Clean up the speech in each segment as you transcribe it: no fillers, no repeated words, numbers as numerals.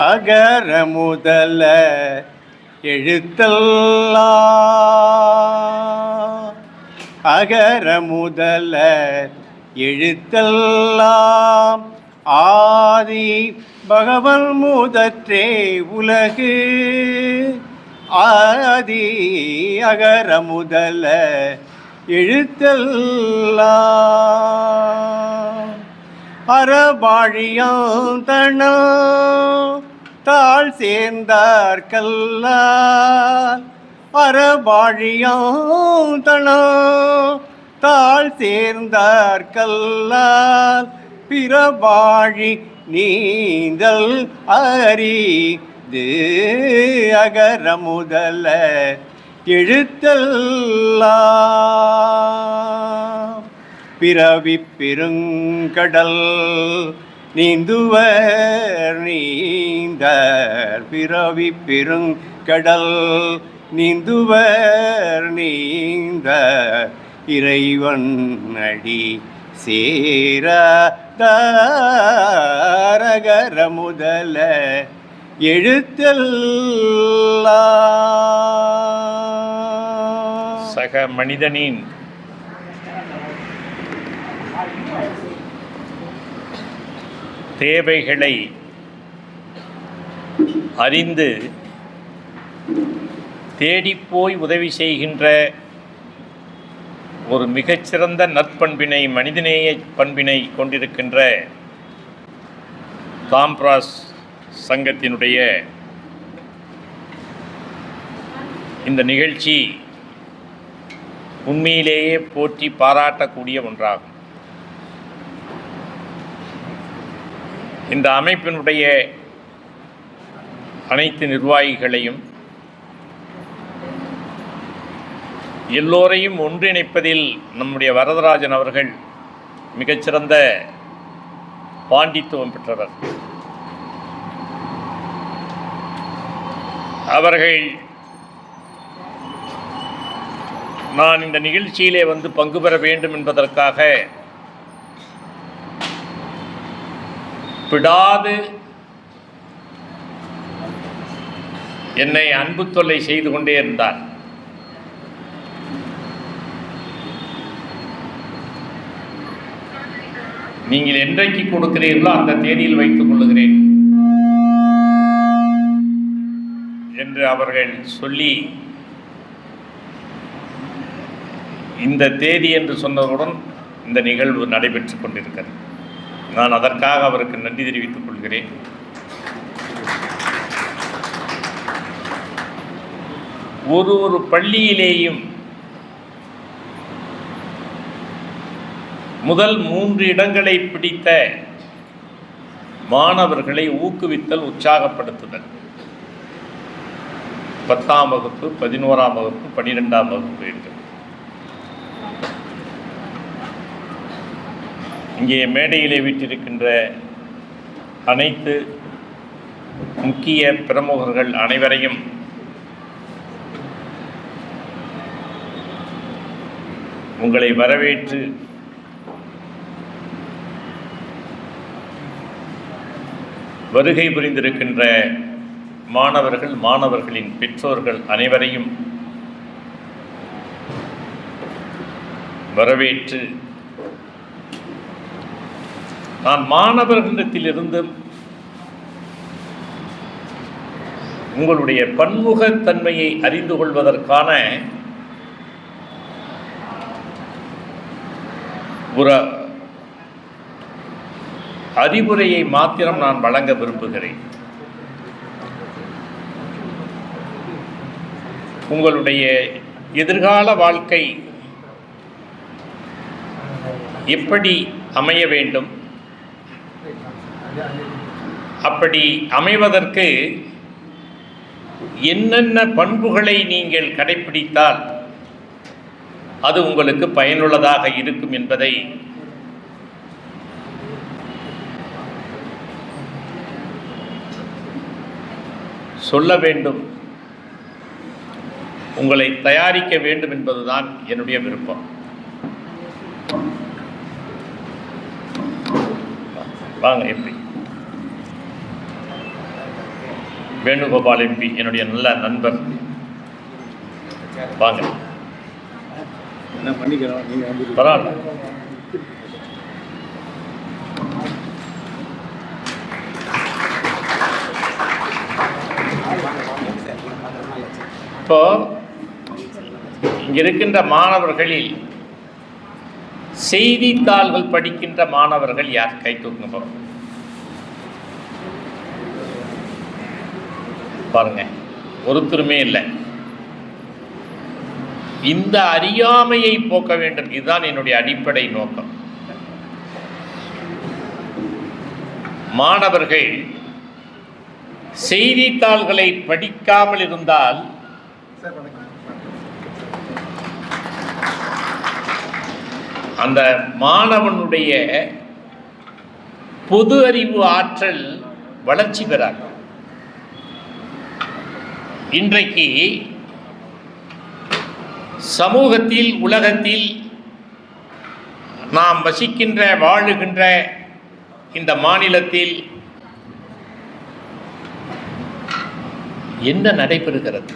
அகர முதல எழுத்தெல்லாம் அகர முதல எழுத்தெல்லாம் ஆதி பகவன் முதற்றே உலகு ஆதி அகர முதல எழுத்தெல்லாம் அறவாழியாம் தனம் தாழ் சேர்ந்தார் கல்லால் அறவாழியாம் தனம் தாழ் சேர்ந்தார் கல்லால் பிறவாழி நீந்தல் அரிது அகர முதல எழுத்தெல்லாம் பிறவி பெருங்கடல் நீந்துவர் நீந்தர் பிறவி பெருங்கடல் நீந்துவர் நீந்தர் இறைவன் அடி சேரகர முதல எழுத்தெல்லாம். சக மனிதனின் தேவைகளை அறிந்து தேடிப்போய் உதவி செய்கின்ற ஒரு மிகச்சிறந்த நற்பண்பினை, மனிதநேய பண்பினை கொண்டிருக்கின்ற தாம்ராஸ் சங்கத்தினுடைய இந்த நிகழ்ச்சி உண்மையிலேயே போற்றி பாராட்டக்கூடிய ஒன்றாகும். இந்த அமைப்பினுடைய அனைத்து நிர்வாகிகளையும் எல்லோரையும் ஒன்றிணைப்பதில் நம்முடைய வரதராஜன் அவர்கள் மிகச்சிறந்த பாண்டித்துவம் பெற்றவர். அவர்கள் நான் இந்த நிகழ்ச்சியிலே வந்து பங்கு பெற வேண்டும் என்பதற்காக விடாது என்னை அன்பு தொல்லை செய்து கொண்டே இருந்தார். நீங்கள் என்றைக்கு கொடுக்கிறீர்களோ அந்த தேதியில் வைத்துக் கொள்ளுகிறேன் என்று அவர்கள் சொல்லி இந்த தேதி என்று சொன்னதுடன் இந்த நிகழ்வு நடைபெற்று கொண்டிருக்கிறது. நான் அதற்காக அவருக்கு நன்றி தெரிவித்துக் கொள்கிறேன். ஒரு பள்ளியிலேயும் முதல் 3 இடங்களை பிடித்த மாணவர்களை ஊக்குவித்தல், உற்சாகப்படுத்துதல். 10ஆம் வகுப்பு, 11ஆம் வகுப்பு, 12ஆம் வகுப்பு என்று இங்கே மேடையிலே வீற்றிருக்கின்ற அனைத்து முக்கிய பிரமுகர்கள் அனைவரையும் உங்களை வரவேற்று வருகை புரிந்திருக்கின்ற மாணவர்கள், மாணவர்களின் பெற்றோர்கள் அனைவரையும் வரவேற்று நான் மாணவர்களிடத்திலிருந்து உங்களுடைய பன்முகத்தன்மையை அறிந்து கொள்வதற்கான ஒரு அறிவுரையை மாத்திரம் நான் வழங்க விரும்புகிறேன். உங்களுடைய எதிர்கால வாழ்க்கை எப்படி அமைய வேண்டும், அப்படி அமைவதற்கு என்னென்ன பண்புகளை நீங்கள் கடைப்பிடித்தால் அது உங்களுக்கு பயனுள்ளதாக இருக்கும் என்பதை சொல்ல வேண்டும், உங்களை தயாரிக்க வேண்டும் என்பதுதான் என்னுடைய விருப்பம். வாங்க. எப்படி வேணுகோபால் எம்பி என்னுடைய நல்ல நண்பர். வாங்க. பரவாயில்ல. இப்போ இங்க இருக்கின்ற மாணவர்களில் செய்தித்தாள்கள் படிக்கின்ற மாணவர்கள் யார்? கை தூக்குங்க போறோம் பாருங்க, ஒருத்தருமே இல்லை. இந்த அறியாமையை போக்க வேண்டும், இதுதான் என்னுடைய அடிப்படை நோக்கம். மாணவர்கள் செய்தித்தாள்களை படிக்காமல் இருந்தால் அந்த மாணவனுடைய பொது அறிவு ஆற்றல் வளர்ச்சி பெறாது. இன்றைக்கு சமூகத்தில், உலகத்தில் நாம் வசிக்கின்ற, வாழுகின்ற இந்த மாநிலத்தில் என்ன நடைபெறுகிறது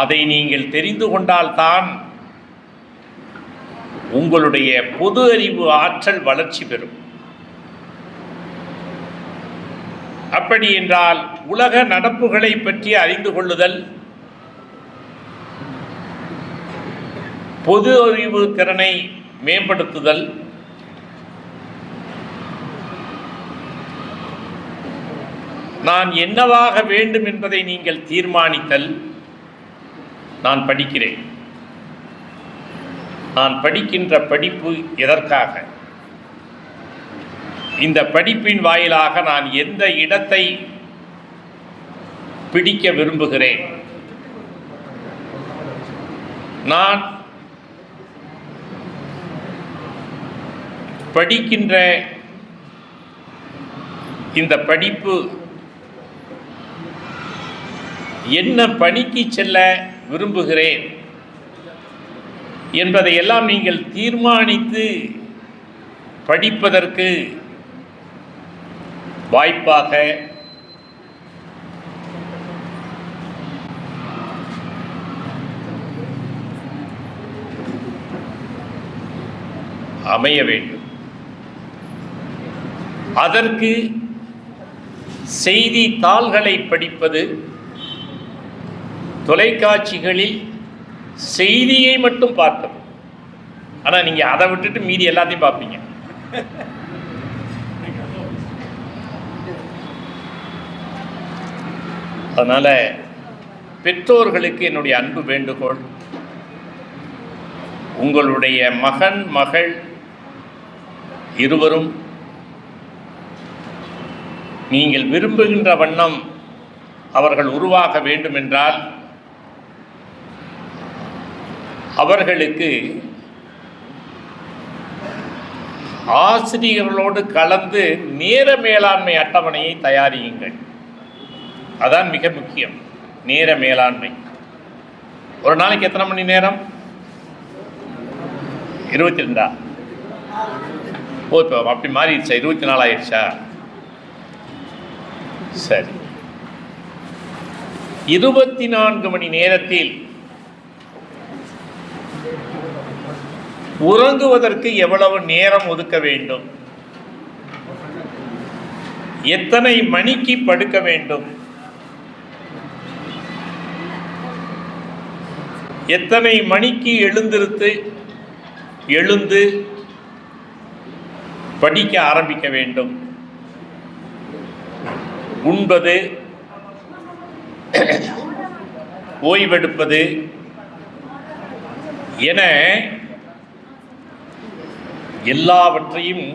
அதை நீங்கள் தெரிந்து கொண்டால்தான் உங்களுடைய பொது அறிவு ஆற்றல் வளர்ச்சி பெறும். அப்படி என்றால் உலக நடப்புகளை பற்றி அறிந்து கொள்ளுதல், பொது அறிவு திறனை மேம்படுத்துதல், நான் என்னவாக வேண்டும் என்பதை நீங்கள் தீர்மானித்தல். நான் படிக்கிறேன், நான் படிக்கின்ற படிப்பு எதற்காக? இந்த படிப்பின் வாயிலாக நான் எந்த இடத்தை பிடிக்க விரும்புகிறேன்? நான் படிக்கின்ற இந்த படிப்பு என்ன பணிக்கு செல்ல விரும்புகிறேன் என்பதையெல்லாம் நீங்கள் தீர்மானித்து படிப்பதற்கு வாய்ப்பாக அமைய வேண்டும். அதற்கு செய்தித்தாள்களை படிப்பது, தொலைக்காட்சிகளில் செய்தியை மட்டும் பார்ப்பது. ஆனால் நீங்கள் அதை விட்டுட்டு மீதி எல்லாத்தையும் பார்ப்பீங்க. அதனால் பெற்றோர்களுக்கு என்னுடைய அன்பு வேண்டுகோள், உங்களுடைய மகன் மகள் இருவரும் நீங்கள் விரும்புகின்ற வண்ணம் அவர்கள் உருவாக வேண்டுமென்றால் அவர்களுக்கு ஆசிரியர்களோடு கலந்து நேர மேலாண்மை அட்டவணையை தயாரியுங்கள். அதான் மிக முக்கியம். நேர மேலாண்மை. ஒரு நாளைக்கு எத்தனை மணி நேரம்? 22. ஓ, இப்போ அப்படி மாறிடுச்சா? 24 ஆயிடுச்சா? சரி. 24 மணி நேரத்தில் உறங்குவதற்கு எவ்வளவு நேரம் ஒதுக்க வேண்டும்? எத்தனை மணிக்கு படுக்க வேண்டும்? எத்தனை மணிக்கு எழுந்து படிக்க ஆரம்பிக்க வேண்டும்? உண்பது, ஓய்வெடுப்பது என எல்லாவற்றையும்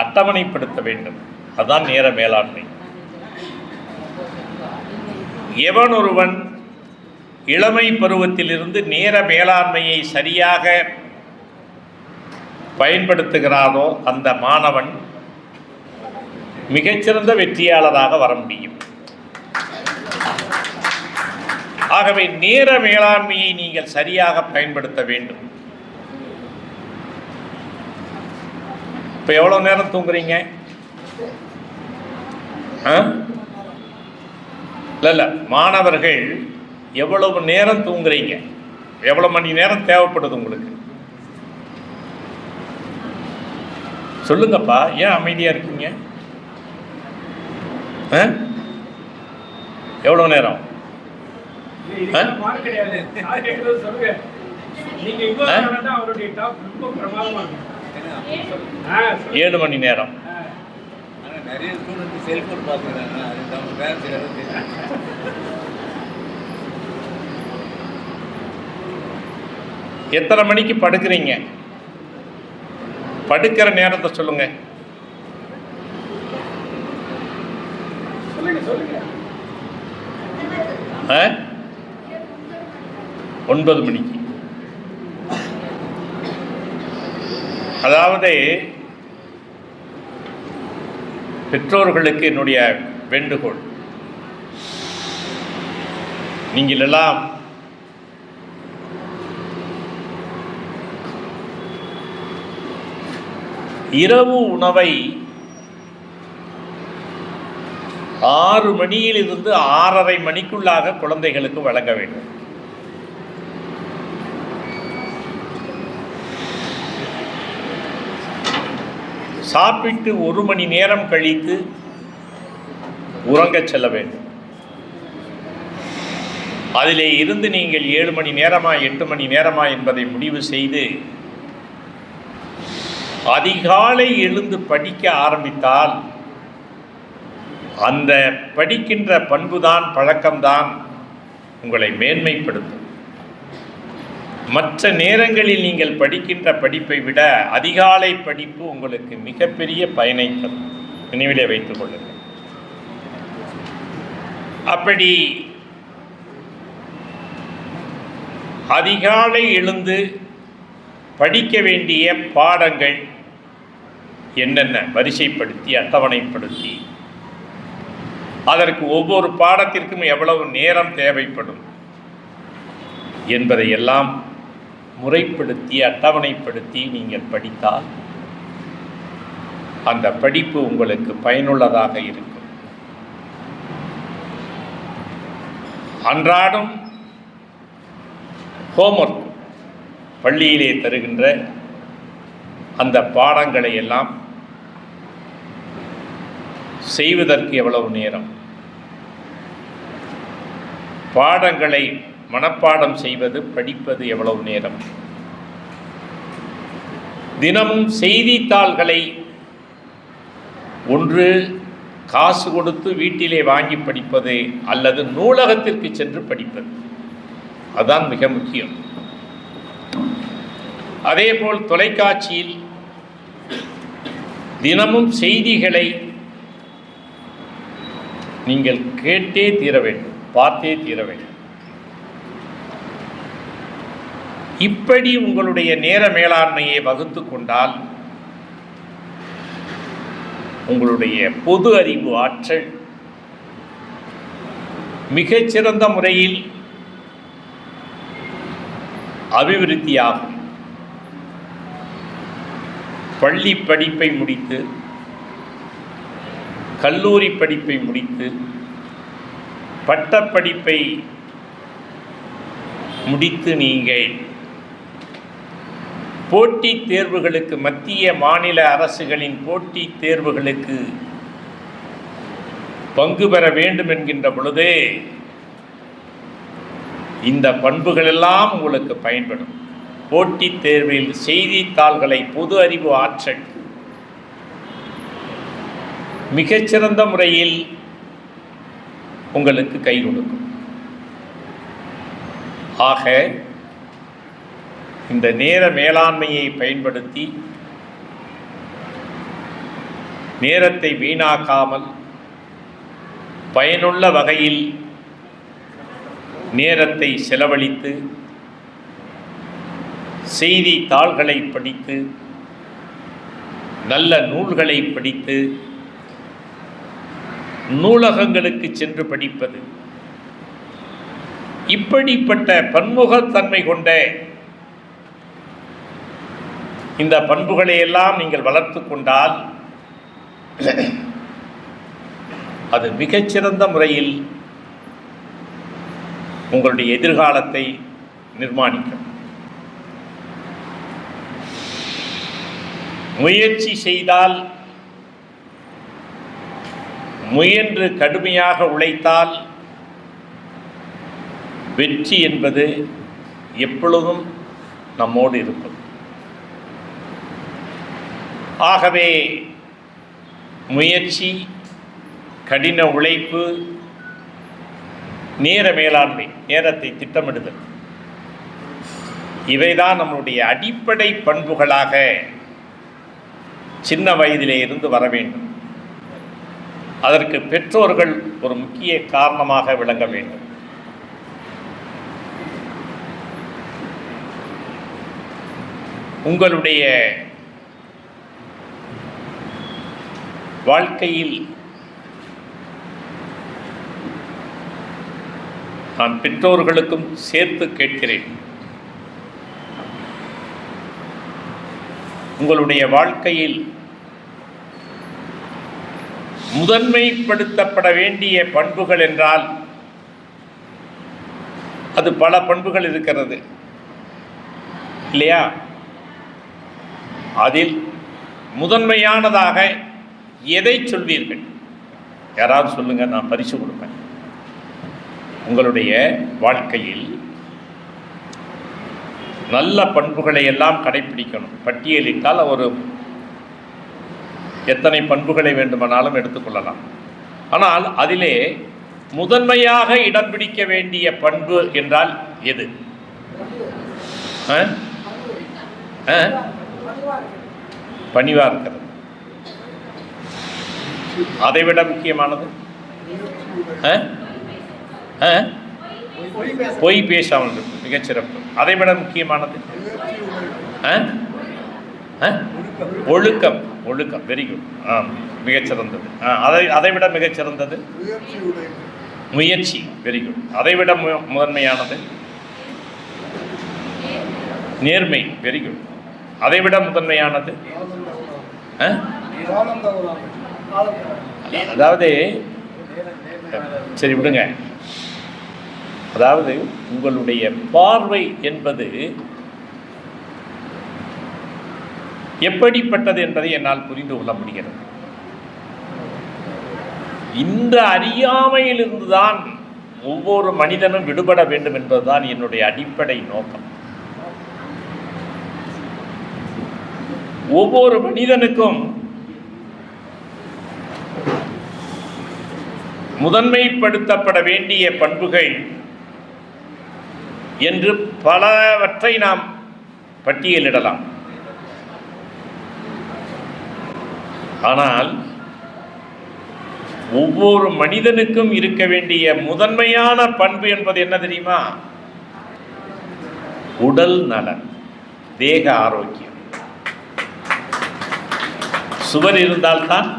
அட்டவணைப்படுத்த வேண்டும். அதுதான் நேர மேலாண்மை. எவன் ஒருவன் இளமை பருவத்திலிருந்து நேர மேலாண்மையை சரியாக பயன்படுத்துகிறானோ அந்த மாணவன் மிகச்சிறந்த வெற்றியாளராக வர முடியும். ஆகவே நேர மேலாண்மையை நீங்கள் சரியாக பயன்படுத்த வேண்டும். இப்போ எவ்வளோ நேரம் தூங்குறீங்க? இல்லை, மாணவர்கள் எவ்வளவு நேரம் தூங்குறீங்க, எவ்வளோ மணி நேரம் தேவைப்படுது உங்களுக்கு? சொல்லுங்கப்பா, ஏன் அமைதியாக இருக்கீங்க? எவ்வளோ நேரம்? ஏழு மணி நேரம். எத்தனை மணிக்கு படுக்கிறீங்க? படுக்கிற நேரத்தை சொல்லுங்க. ஆ? 9 மணிக்கு. அதாவது பெற்றோர்களுக்கு என்னுடைய வேண்டுகோள், நீங்கள் எல்லாம் இரவு உணவை 6 மணியிலிருந்து 6:30 மணிக்குள்ளாக குழந்தைகளுக்கு வழங்க வேண்டும். சாப்பிட்டு 1 மணி நேரம் கழித்து உறங்கச் செல்ல வேண்டும். அதிலே இருந்து நீங்கள் 7 மணி நேரமா 8 மணி நேரமா என்பதை முடிவு செய்து அதிகாலை எழுந்து படிக்க ஆரம்பித்தால் அந்த படிக்கின்ற பண்புதான், பழக்கம்தான் உங்களை மேன்மைப்படுத்தும். மற்ற நேரங்களில் நீங்கள் படிக்கின்ற படிப்பை விட அதிகாலை படிப்பு உங்களுக்கு மிகப்பெரிய பயனை தரும். நினைவிலே வைத்துக் கொள்ளுங்கள். அப்படி அதிகாலை எழுந்து படிக்க வேண்டிய பாடங்கள் என்னென்ன வரிசைப்படுத்தி அட்டவணைப்படுத்தி அதற்கு ஒவ்வொரு பாடத்திற்கும் எவ்வளவு நேரம் தேவைப்படும் என்பதை எல்லாம் முறைப்படுத்தி அட்டவணைப்படுத்தி நீங்கள் படித்தால் அந்த படிப்பு உங்களுக்கு பயனுள்ளதாக இருக்கும். அன்றாடம் ஹோம்ஒர்க் பள்ளியிலே தருகின்ற அந்த பாடங்களை எல்லாம் செய்வதற்கு எவ்வளவு நேரம், பாடங்களை மனப்பாடம் செய்வது படிப்பது எவ்வளவு நேரம், தினமும் செய்தித்தாள்களை ஒன்று காசு கொடுத்து வீட்டிலே வாங்கி படிப்பது அல்லது நூலகத்திற்கு சென்று படிப்பது, அதுதான் மிக முக்கியம். அதேபோல் தொலைக்காட்சியில் தினமும் செய்திகளை நீங்கள் கேட்டே தீர வேண்டும், பார்த்தே தீர வேண்டும். இப்படி உங்களுடைய நேர மேலாண்மையை வகுத்து கொண்டால் உங்களுடைய பொது அறிவு ஆற்றல் மிகச்சிறந்த முறையில் அபிவிருத்தியாகும். பள்ளி படிப்பை முடித்து கல்லூரி படிப்பை முடித்து பட்டப்படிப்பை முடித்து நீங்கள் போட்டித் தேர்வுகளுக்கு, மத்திய மாநில அரசுகளின் போட்டித் தேர்வுகளுக்கு பங்கு பெற வேண்டும் என்கின்ற பொழுது இந்த பண்புகளெல்லாம் உங்களுக்கு பயன்படும். போட்டித் தேர்வில் செய்தித்தாள்களை, பொது அறிவு ஆற்றல் மிகச்சிறந்த முறையில் உங்களுக்கு கை கொடுக்கும். ஆக இந்த நேர மேலாண்மையை பயன்படுத்தி நேரத்தை வீணாக்காமல் பயனுள்ள வகையில் நேரத்தை செலவழித்து செய்தித்தாள்களை படித்து நல்ல நூல்களை படித்து நூலகங்களுக்கு சென்று படிப்பது, இப்படிப்பட்ட பன்முகத்தன்மை கொண்ட இந்த பண்புகளை எல்லாம் நீங்கள் வளர்த்து கொண்டால் அது மிகச்சிறந்த முறையில் உங்களுடைய எதிர்காலத்தை நிர்மாணிக்கும். முயற்சி செய்தால், முயன்று கடுமையாக உழைத்தால் வெற்றி என்பது எப்பொழுதும் நம்மோடு இருக்கும். ஆகவே முயற்சி, கடின உழைப்பு, நேர மேலாண்மை, நேரத்தை திட்டமிடுதல், இவைதான் நம்முடைய அடிப்படை பண்புகளாக சின்ன வயதிலே இருந்து வர வேண்டும். அதற்கு பெற்றோர்கள் ஒரு முக்கிய காரணமாக விளங்க வேண்டும். உங்களுடைய வாழ்க்கையில் நான் பெற்றோர்களுக்கும் சேர்த்து கேட்கிறேன். உங்களுடைய வாழ்க்கையில் முதன்மைப்படுத்தப்பட வேண்டிய பண்புகள் என்றால் அது பல பண்புகள் இருக்கிறது இல்லையா? அதில் முதன்மையானதாக எதை சொல்வீர்கள்? யாராவது சொல்லுங்க, நான் பரிசு கொடுப்பேன். உங்களுடைய வாழ்க்கையில் நல்ல பண்புகளை எல்லாம் கடைபிடிக்கணும். பட்டியலிட்டால் ஒரு எத்தனை பண்புகளை வேண்டுமானாலும் எடுத்துக்கொள்ளலாம். ஆனால் அதிலே முதன்மையாக இடம் பிடிக்க வேண்டிய பண்பு என்றால் எது? பணிவா இருக்கிறது. அதைவிட முக்கியமானது பொய் பேசாமல் இருக்கும், மிகச்சிறப்பு. அதைவிட முக்கியமானது ஒழுக்கம். ஒழுக்கம், வெரி குட். மிகச்சிறந்தது. அதைவிட மிகச்சிறந்தது முயற்சி, வெரி குட். அதைவிட முதன்மையானது நேர்மை, வெரி குட். அதைவிட முதன்மையானது அதாவது சரி விடுங்க. அதாவது உங்களுடைய பார்வை என்பது எப்படிப்பட்டது என்பதை என்னால் புரிந்து கொள்ள முடிகிறது. இந்த அறியாமையிலிருந்துதான் ஒவ்வொரு மனிதனும் விடுபட வேண்டும் என்பதுதான் என்னுடைய அடிப்படை நோக்கம். ஒவ்வொரு மனிதனுக்கும் முதன்மைப்படுத்தப்பட வேண்டிய பண்புகள் என்று பலவற்றை நாம் பட்டியலிடலாம். ஆனால் ஒவ்வொரு மனிதனுக்கும் இருக்க வேண்டிய முதன்மையான பண்பு என்பது என்ன தெரியுமா? உடல் நலன், தேக ஆரோக்கியம். சுவர் இருந்தால்தான்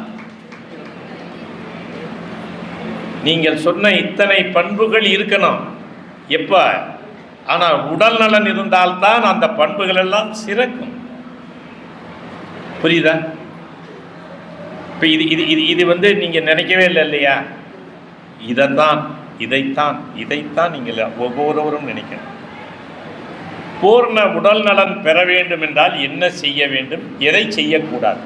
நீங்கள் சொன்ன இத்தனை பண்புகள் இருக்கணும். எப்ப? ஆனால் உடல் நலன் இருந்தால்தான் அந்த பண்புகள் எல்லாம் சிறக்கும். புரியுதா? இப்போ இது நீங்க நினைக்கவே இல்லை இல்லையா? இதைத்தான் நீங்கள் ஒவ்வொருவரும் நினைக்கணும். பூர்ண உடல் நலன் பெற வேண்டும் என்றால் என்ன செய்ய வேண்டும், எதை செய்யக்கூடாது?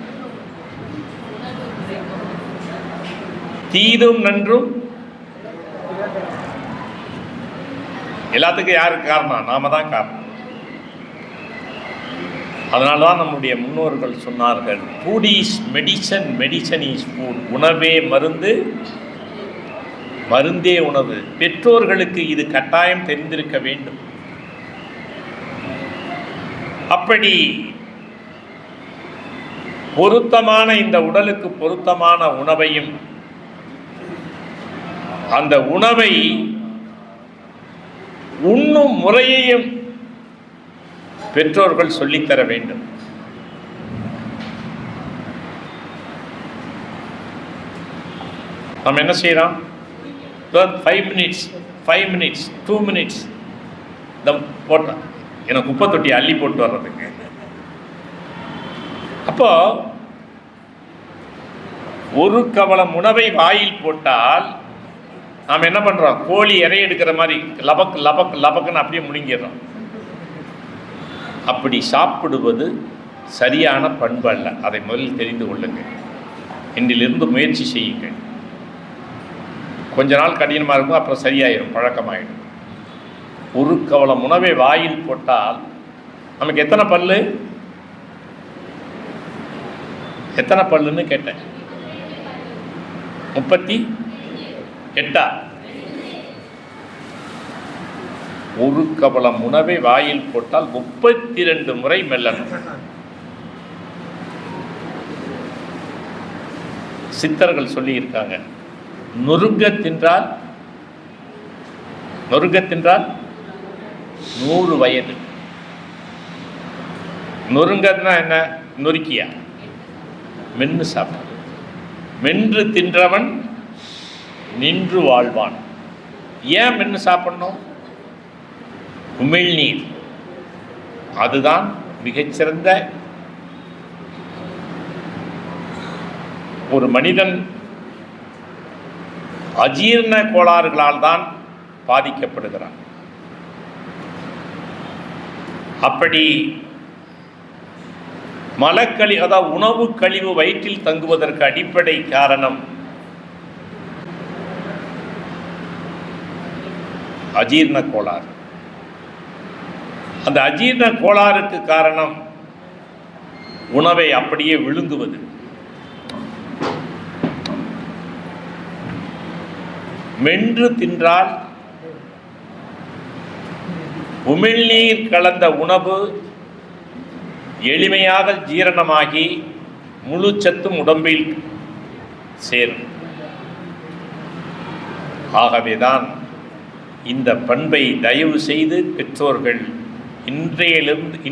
தீதும் நன்றும் எல்லாத்துக்கும் யாருக்கு காரணம்? நாம தான் காரணம். அதனால்தான் நம்முடைய முன்னோர்கள் சொன்னார்கள், food is medicine, medicine is food. உணவே மருந்து, மருந்தே உணவு. பெற்றோர்களுக்கு இது கட்டாயம் தெரிந்திருக்க வேண்டும். அப்படி பொருத்தமான இந்த உடலுக்கு பொருத்தமான உணவையும் அந்த உணவை உண்ணும் முறையையும் பெற்றோர்கள் சொல்லித்தர வேண்டும். நாம் என்ன செய்யலாம்? 5 minutes 2 minutes போட்ட எனக்கு குப்பை தொட்டி அள்ளி போட்டு வர்றதுக்கு. அப்போ ஒரு கவளம் உணவை வாயில் போட்டால் நாம் என்ன பண்ணுறோம், கோழி இறை எடுக்கிற மாதிரி லபக்கு லபக்கு லபக்குன்னு அப்படியே முழுங்கிடுறோம். அப்படி சாப்பிடுவது சரியான பண்பு அல்ல. அதை முதலில் தெரிந்து கொள்ளுங்கள். இன்றிலிருந்து முயற்சி செய்யுங்கள். கொஞ்ச நாள் கடினமாக இருக்கும், அப்புறம் சரியாயிடும், பழக்கமாயிடும். ஒரு கவலம் உணவை வாயில் போட்டால் நமக்கு எத்தனை பல்லுன்னு கேட்டேன். 38. ஒரு கவலம் உணவை வாயில் போட்டால் 32 முறை மெல்லணும். சித்தர்கள் சொல்லி இருக்காங்க, நொறுங்க தின்றால் 100 வயது. நொறுங்கன்னா என்ன? நொறுக்கியா மென்று சாப்பிட. மென்று தின்றவன் நின்று வாழ்வான். ஏன் மென்று சாப்பிடணும்? உமிழ்நீர், அதுதான் மிகச்சிறந்த. ஒரு மனிதன் அஜீரண கோளாறுகளால் தான் பாதிக்கப்படுகிறான். அப்படி அதாவது உணவு கழிவு வயிற்றில் தங்குவதற்கு அடிப்படை காரணம் அஜீரண கோளாறு. அந்த அஜீரண கோளாறுக்கு காரணம் உணவை அப்படியே விழுங்குவது. மென்று தின்றால் உமிழ்நீர் கலந்த உணவு எளிமையாக ஜீரணமாகி முழு சத்தும் உடம்பில் சேரும். ஆகவேதான் இந்த பண்பை தயவு செய்து பெற்றோர்கள்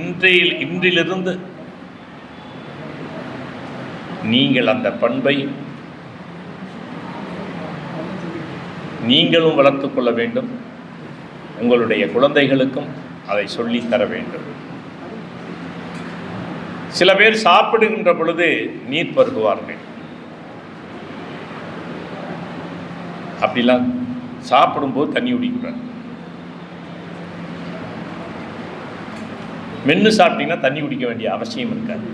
இன்றிலிருந்து நீங்கள் அந்த பண்பை நீங்களும் வளர்த்து கொள்ள வேண்டும். உங்களுடைய குழந்தைகளுக்கும் அதை சொல்லித்தர வேண்டும். சில பேர் சாப்பிடுகின்ற பொழுது நீர் பருகுவார்கள். அப்படிலாம் சாப்பிடும்போது தண்ணி குடிக்கிறார். மென்று சாப்பிட்டீங்கன்னா தண்ணி குடிக்க வேண்டிய அவசியம் இருக்காது.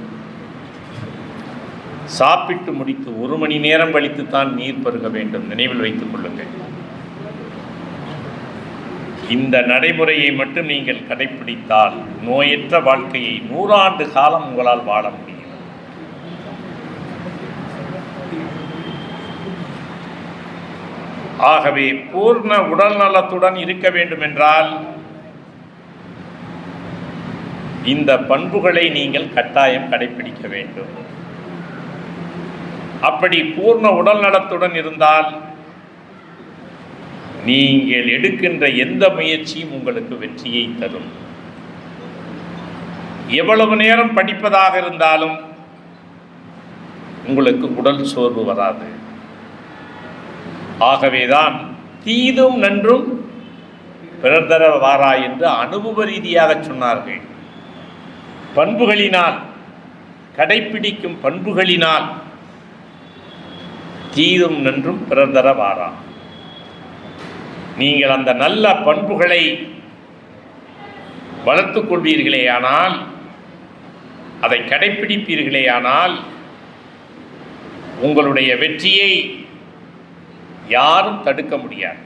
சாப்பிட்டு முடித்து 1 மணி நேரம் கழித்து தான் நீர் பருக வேண்டும். நினைவில் வைத்துக் கொள்ளுங்கள். இந்த நடைமுறையை மட்டும் நீங்கள் கடைபிடித்தால் நோயற்ற வாழ்க்கையை 100 ஆண்டு காலம் உங்களால் வாழ முடியும். ஆகவே பூர்ண உடல் நலத்துடன் இருக்க வேண்டும் என்றால் இந்த பண்புகளை நீங்கள் கட்டாயம் கடைபிடிக்க வேண்டும். அப்படி பூர்ண உடல் நலத்துடன் இருந்தால் நீங்கள் எடுக்கின்ற எந்த முயற்சியும் உங்களுக்கு வெற்றியை தரும். எவ்வளவு நேரம் படிப்பதாக இருந்தாலும் உங்களுக்கு உடல் சோர்வு வராது. ஆகவேதான் தீதும் நன்றும் பிறர் தர வாரா என்று அனுபவ ரீதியாக சொன்னார்கள். பண்புகளினால், கடைப்பிடிக்கும் பண்புகளினால் தீதும் நன்றும் பிறர் தர வாரா. நீங்கள் அந்த நல்ல பண்புகளை வளர்த்துக் கொள்வீர்களேயானால், அதை கடைப்பிடிப்பீர்களேயானால் உங்களுடைய வெற்றியை யாரும் தடுக்க முடியாது.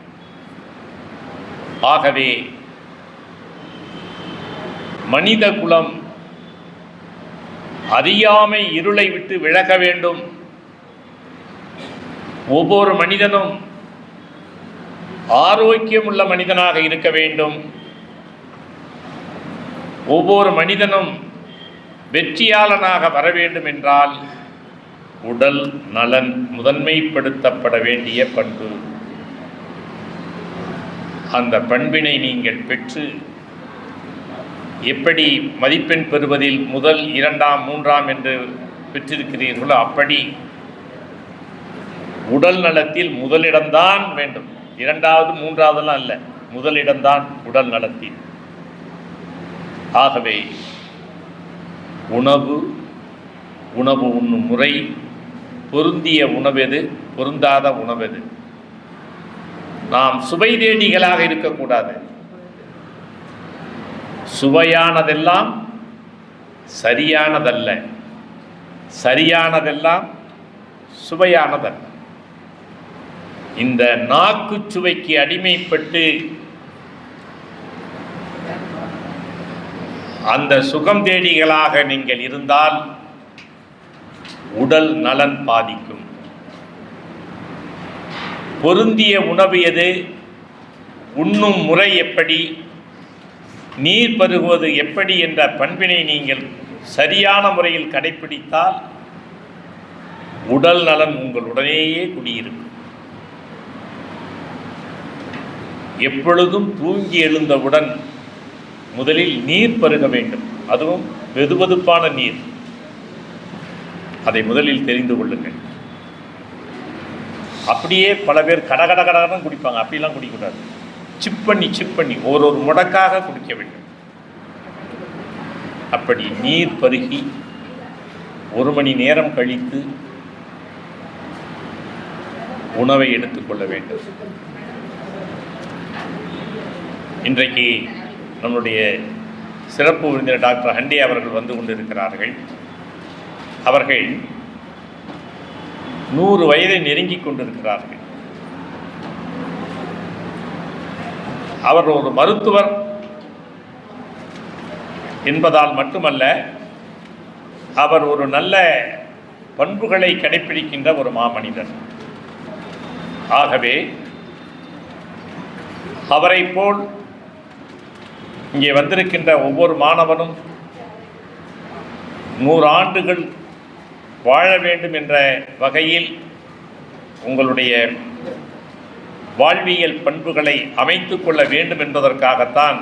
ஆகவே மனித குலம் அறியாமை இருளை விட்டு விலக வேண்டும். ஒவ்வொரு மனிதனும் ஆரோக்கியமுள்ள மனிதனாக இருக்க வேண்டும். ஒவ்வொரு மனிதனும் வெற்றியாளனாக வர வேண்டும் என்றால் உடல் நலன் முதன்மைப்படுத்தப்பட வேண்டிய பண்பு. அந்த பண்பினை நீங்கள் பெற்று எப்படி மதிப்பெண் பெறுவதில் முதல் 2ஆம் 3ஆம் என்று பெற்றிருக்கிறீர்களோ அப்படி உடல் நலத்தில் முதலிடம்தான் வேண்டும். 2வது 3வதுலாம் இல்லை, முதலிடம்தான் உடல் நலத்தில். ஆகவே உணவு உண்ணும் முறை, பொருந்திய உணவெது, பொருந்தாத உணவெது, நாம் சுவை தேடிகளாக இருக்கக்கூடாது. சுவையானதெல்லாம் சரியானதல்ல, சரியானதெல்லாம் சுவையானதல்ல. இந்த நாக்கு சுவைக்கு அடிமைப்பட்டு அந்த சுகம் தேடிகளாக நீங்கள் இருந்தால் உடல் நலன் பாதிக்கும். பொருந்திய உணவு எது, உண்ணும் முறை எப்படி, நீர் பருகுவது எப்படி என்ற பண்பினை நீங்கள் சரியான முறையில் கடைப்பிடித்தால் உடல் நலன் உங்களுடனேயே குடியிருக்கும். எப்பொழுதும் தூங்கி எழுந்தவுடன் முதலில் நீர் பருக வேண்டும். அதுவும் வெதுவெதுப்பான நீர். அதை முதலில் தெரிந்து கொள்ளுங்கள். அப்படியே பல பேர் கடகடகடன்னு குடிப்பாங்க. அப்படிலாம் குடிக்கக்கூடாது. சிப் பண்ணி ஒரு முடக்காக குடிக்க வேண்டும். அப்படி நீர் பருகி 1 மணி நேரம் கழித்து உணவை எடுத்துக்கொள்ள வேண்டும். இன்றைக்கு நம்முடைய சிறப்பு விருந்தினர் டாக்டர் ஹண்டே அவர்கள் வந்து கொண்டிருக்கிறார்கள். அவர்கள் 100 வயதை நெருங்கி கொண்டிருக்கிறார்கள். அவர் ஒரு மருத்துவர் என்பதால் மட்டுமல்ல, அவர் ஒரு நல்ல பண்புகளை கடைப்பிடிக்கின்ற ஒரு மாமனிதர். ஆகவே அவரை போல் இங்கே வந்திருக்கின்ற ஒவ்வொரு மாணவனும் 100 ஆண்டுகள் வாழ வேண்டும் என்ற வகையில் உங்களுடைய வாழ்வியல் பண்புகளை அமைத்து கொள்ள வேண்டும் என்பதற்காகத்தான்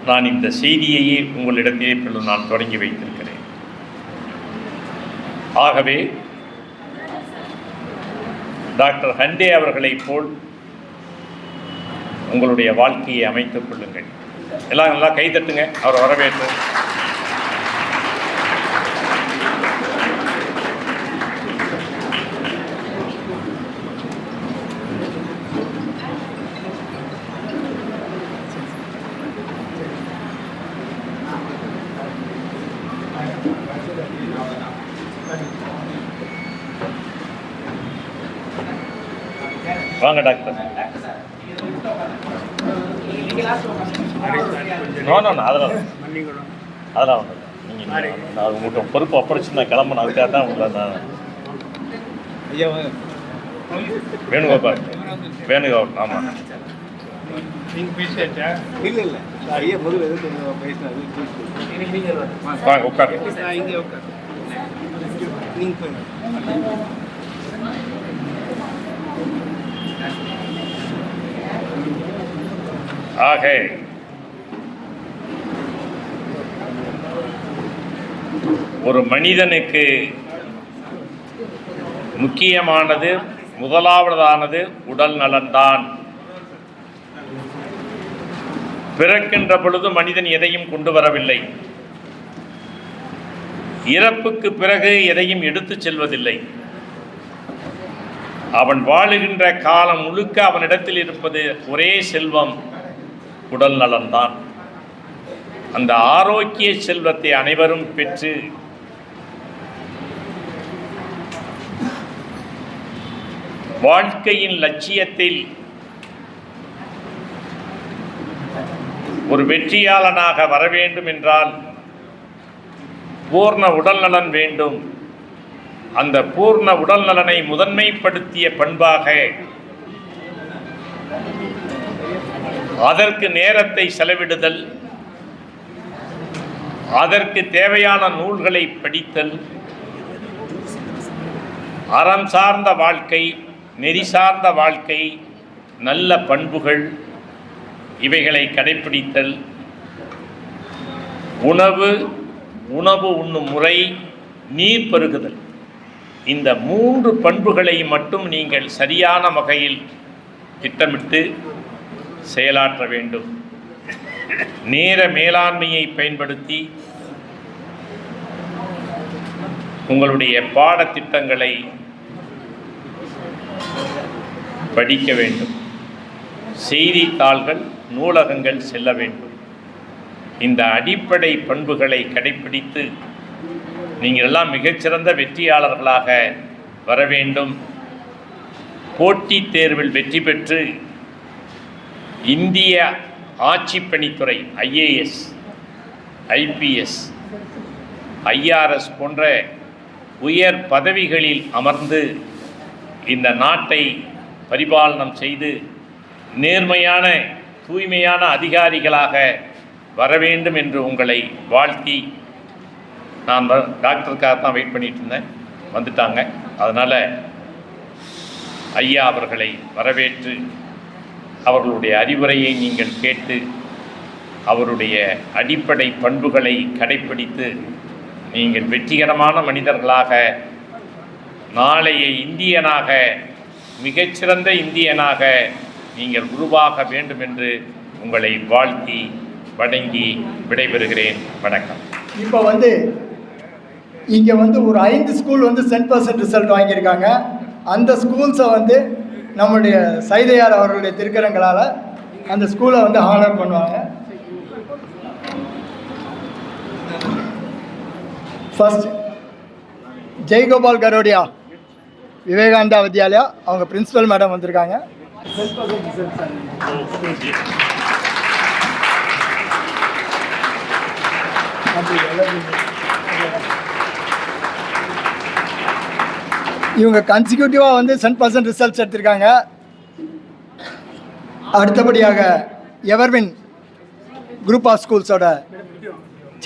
நான் இந்த செய்தியையே உங்களிடத்திலே நான் தொடங்கி வைத்திருக்கிறேன். ஆகவே டாக்டர் ஹண்டே அவர்களைப் போல் உங்களுடைய வாழ்க்கையை அமைத்துக் கொள்ளுங்கள். எல்லாம் நல்லா கைதட்டுங்க. அவர் வரவேற்று வாங்க டாக்டர். அதெல்லாம் ஒன்று நீங்கள் நான் உங்கள்கிட்ட பொறுப்பு ஒப்படைச்சு நான் கிளம்பணும். அதுக்காக தான் உங்களை நான் வேணுகோபால் ஆமாம். வாங்க உட்காரு. ஆக ஒரு மனிதனுக்கு முக்கியமானது, முதலாவதானது உடல் நலன்தான். பிறக்கின்ற பொழுது மனிதன் எதையும் கொண்டு வரவில்லை. இறப்புக்கு பிறகு எதையும் எடுத்துச் செல்வதில்லை. அவன் வாழுகின்ற காலம் முழுக்க அவனிடத்தில் இருப்பது ஒரே செல்வம், உடல் நலன்தான். அந்த ஆரோக்கிய செல்வத்தை அனைவரும் பெற்று வாழ்க்கையின் லட்சியத்தில் ஒரு வெற்றியாளனாக வர வேண்டும் என்றால் பூர்ண உடல் நலன் வேண்டும். அந்த பூர்ண உடல் நலனை முதன்மைப்படுத்திய பண்பாக அதற்கு நேரத்தை செலவிடுதல், அதற்கு தேவையான நூல்களை படித்தல், அறம் சார்ந்த வாழ்க்கை, நெறி சார்ந்த வாழ்க்கை, நல்ல பண்புகள் இவைகளை கடைப்பிடித்தல், உணவு உண்ணும் முறை, நீர் பருகுதல், இந்த 3 பண்புகளை மட்டும் நீங்கள் சரியான வகையில் திட்டமிட்டு செயலாற்ற வேண்டும். நேர மேலாண்மையை பயன்படுத்தி உங்களுடைய பாடத்திட்டங்களை படிக்க வேண்டும். செய்தித்தாள்கள், நூலகங்கள் செல்ல வேண்டும். இந்த அடிப்படை பண்புகளை கடைப்பிடித்து நீங்கள் எல்லாம் மிகச்சிறந்த வெற்றியாளர்களாக வர வேண்டும். போட்டித் தேர்வில் வெற்றி பெற்று இந்திய ஆட்சிப்பணித்துறை ஐஏஎஸ், ஐபிஎஸ், ஐஆர்எஸ் போன்ற உயர் பதவிகளில் அமர்ந்து இந்த நாட்டை பரிபாலனம் செய்து நேர்மையான, தூய்மையான அதிகாரிகளாக வர வேண்டும் என்று உங்களை வாழ்த்தி, நான் டாக்டருக்காக தான் வெயிட் பண்ணிட்டு இருந்தேன், வந்துட்டாங்க. அதனால் ஐயா அவர்களை வரவேற்று அவர்களுடைய அறிவுரையை நீங்கள் கேட்டு அவருடைய அடிப்படை பண்புகளை கடைப்பிடித்து நீங்கள் வெற்றிகரமான மனிதர்களாக, நாளைய இந்தியனாக, மிகச்சிறந்த இந்தியனாக நீங்கள் உருவாக வேண்டும் என்று உங்களை வாழ்த்தி வணங்கி விடைபெறுகிறேன். வணக்கம். இப்போ இங்கே ஒரு 5 ஸ்கூல் 100% ரிசல்ட் வாங்கியிருக்காங்க. அந்த ஸ்கூல்ஸை நம்முடைய சைதையார் அவர்களுடைய திருக்கரங்களால் அந்த ஸ்கூலை ஹானர் பண்ணுவாங்க. ஃபர்ஸ்ட் ஜெய்கோபால் கரோடியா, விவேகானந்தா வித்யாலயா, அவங்க பிரின்சிபல் மேடம் வந்திருக்காங்க. இவங்க கன்சிக்யூட்டிவாக 100% ரிசல்ட்ஸ் எடுத்திருக்காங்க. அடுத்தபடியாக எவர்வின் குரூப் ஆஃப் ஸ்கூல்ஸோட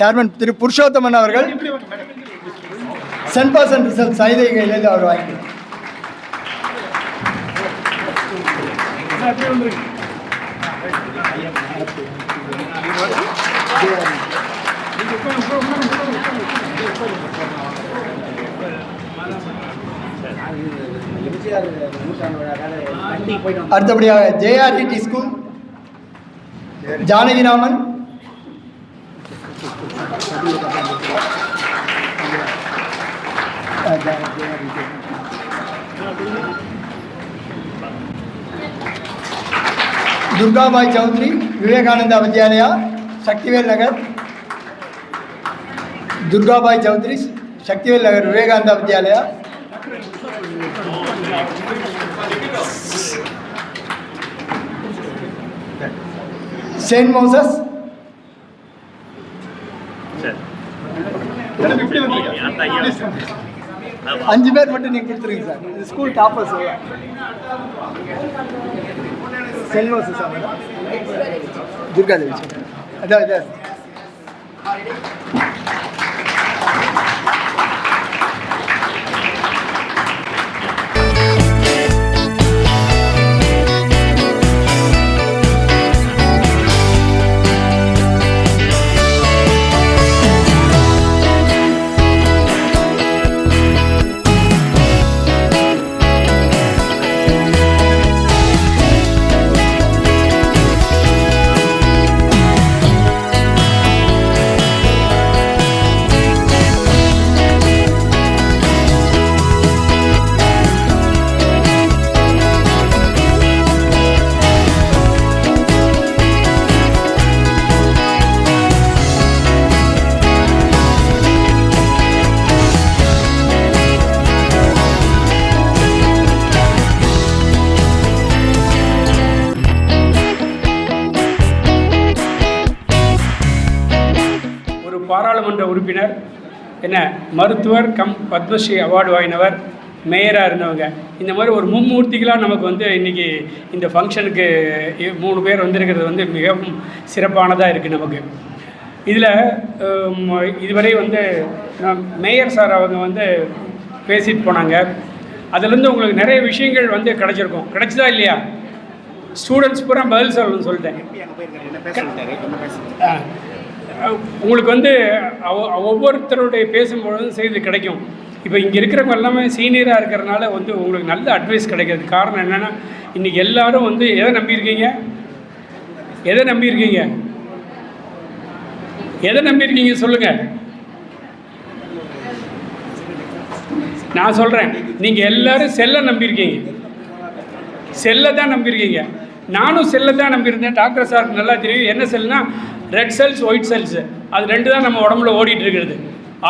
சேர்மன் திரு புருஷோத்தமன் அவர்கள் 100% ரிசல்ட் சைதைகையிலேருந்து அவர் வாங்கிக்கிறார். அடுத்தபடியாக ஜேஆர்டிடி ஸ்கூல் ஜானகிராமன், துர்காபாய் சௌத்ரி, விவேகானந்தா வித்யாலயா, சக்திவேல் நகர். துர்காபாய் சௌத்ரி, சக்திவேல் நகர், விவேகானந்தா வித்யாலயா. செயின்ட் மோசஸ், அஞ்சு பேர் மட்டும் நீங்க கொடுத்துருங்க சார். இது school toppers. Saint Moses Durgadevi, அதான் பாராளுமன்ற உறுப்பினர், என்ன மருத்துவர் கம் பத்மஸ்ரீ அவார்டு வாங்கினவர், மேயராக இருந்தவங்க. இந்த மாதிரி ஒரு மும்மூர்த்திகளாக நமக்கு இன்றைக்கி இந்த ஃபங்க்ஷனுக்கு 3 பேர் வந்திருக்கிறது மிகவும் சிறப்பானதாக இருக்குது நமக்கு. இதில் இதுவரை மேயர் சார் அவங்க பேசிட்டு போனாங்க. அதிலேருந்து உங்களுக்கு நிறைய விஷயங்கள் கிடைச்சிருக்கும். கிடைச்சதா இல்லையா? ஸ்டூடெண்ட்ஸ் பூரா பதில் சொல்லணும்னு சொல்லிட்டேன். உங்களுக்கு ஒவ்வொருத்தருடைய பேசும்பொழுதும் செய்து கிடைக்கும். இப்போ இங்கே இருக்கிறவங்க எல்லாமே சீனியராக இருக்கிறதுனால உங்களுக்கு நல்ல அட்வைஸ் கிடைக்கிறது. காரணம் என்னென்னா, இன்றைக்கி எல்லோரும் எதை நம்பியிருக்கீங்க? எதை நம்பியிருக்கீங்க? எதை நம்பியிருக்கீங்க சொல்லுங்கள். நான் சொல்கிறேன், நீங்கள் எல்லோரும் செல்லை நம்பியிருக்கீங்க. செல்லை தான் நம்பியிருக்கீங்க. நானும் செல்லை தான் நம்பியிருந்தேன். டாக்டர் சாருக்கு நல்லா தெரியும் என்ன செல்னா ரெட் செல்ஸ் ஒயிட் செல்ஸு, அது 2 தான் நம்ம உடம்புல ஓடிட்டு இருக்கிறது.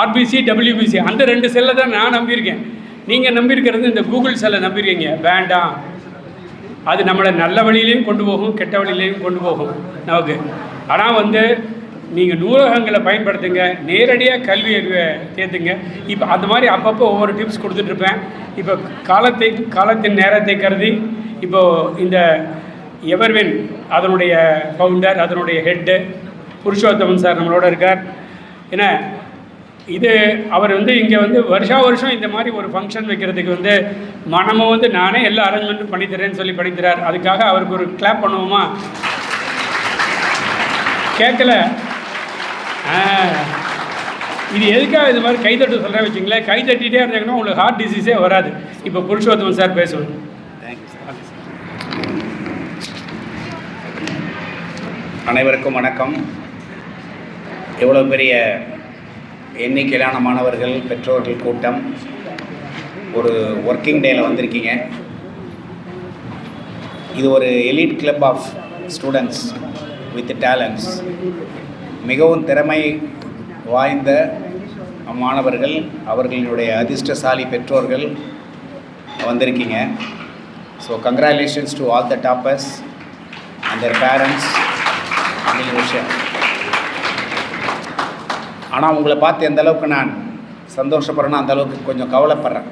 ஆர்பிசி டபிள்யூபிசி அந்த 2 செல்லை தான் நான் நம்பியிருக்கேன். நீங்கள் நம்பியிருக்கிறது இந்த கூகுள் செல்லை நம்பியிருக்கீங்க. வேண்டாம், அது நம்மளை நல்ல வழியிலையும் கொண்டு போகும், கெட்ட வழியிலையும் கொண்டு போகும் நமக்கு. ஆனால் நீங்கள் நூலகங்களை பயன்படுத்துங்க, நேரடியாக கல்வி அறிவை தேர்த்துங்க. இப்போ அந்த மாதிரி அப்பப்போ ஒவ்வொரு டிப்ஸ் கொடுத்துட்ருப்பேன். இப்போ காலத்தின் நேரத்தை கருதி இப்போது இந்த எவர்வின் அதனுடைய ஃபவுண்டர், அதனுடைய ஹெட்டு புருஷோத்தமன் சார் நம்மளோட இருக்கார். ஏன்னா இது அவர் இங்கே வருஷம் இந்த மாதிரி ஒரு ஃபங்க்ஷன் வைக்கிறதுக்கு மனமும் நானே எல்லா அரேஞ்ச்மெண்ட்டும் பண்ணித்தரேன்னு சொல்லி பண்ணித்தரார். அதுக்காக அவருக்கு ஒரு கிளாப் பண்ணுவோமா? கேட்கல. இது எதுக்காக இது மாதிரி கைத்தட்டு சொல்கிறேன் வச்சுங்களேன். கைத்தட்டிகிட்டே இருந்தாங்கன்னா உங்களுக்கு ஹார்ட் டிசீஸே வராது. இப்போ புருஷோத்தமன் சார் பேசுவாங்க. அனைவருக்கும் வணக்கம். எவ்வளோ பெரிய எண்ணிக்கையிலான மாணவர்கள், பெற்றோர்கள் கூட்டம் ஒரு ஒர்க்கிங் டேயில் வந்திருக்கீங்க. இது ஒரு elite club of students with talents. மிகவும் திறமை வாய்ந்த மாணவர்கள், அவர்களுடைய அதிர்ஷ்டசாலி பெற்றோர்கள் வந்திருக்கீங்க. So congratulations to all the toppers and their parents அப்படிங்கிற விஷயம். ஆனால் உங்களை பார்த்து எந்த அளவுக்கு நான் சந்தோஷப்படுறேன்னா அந்தளவுக்கு கொஞ்சம் கவலைப்படுறேன்.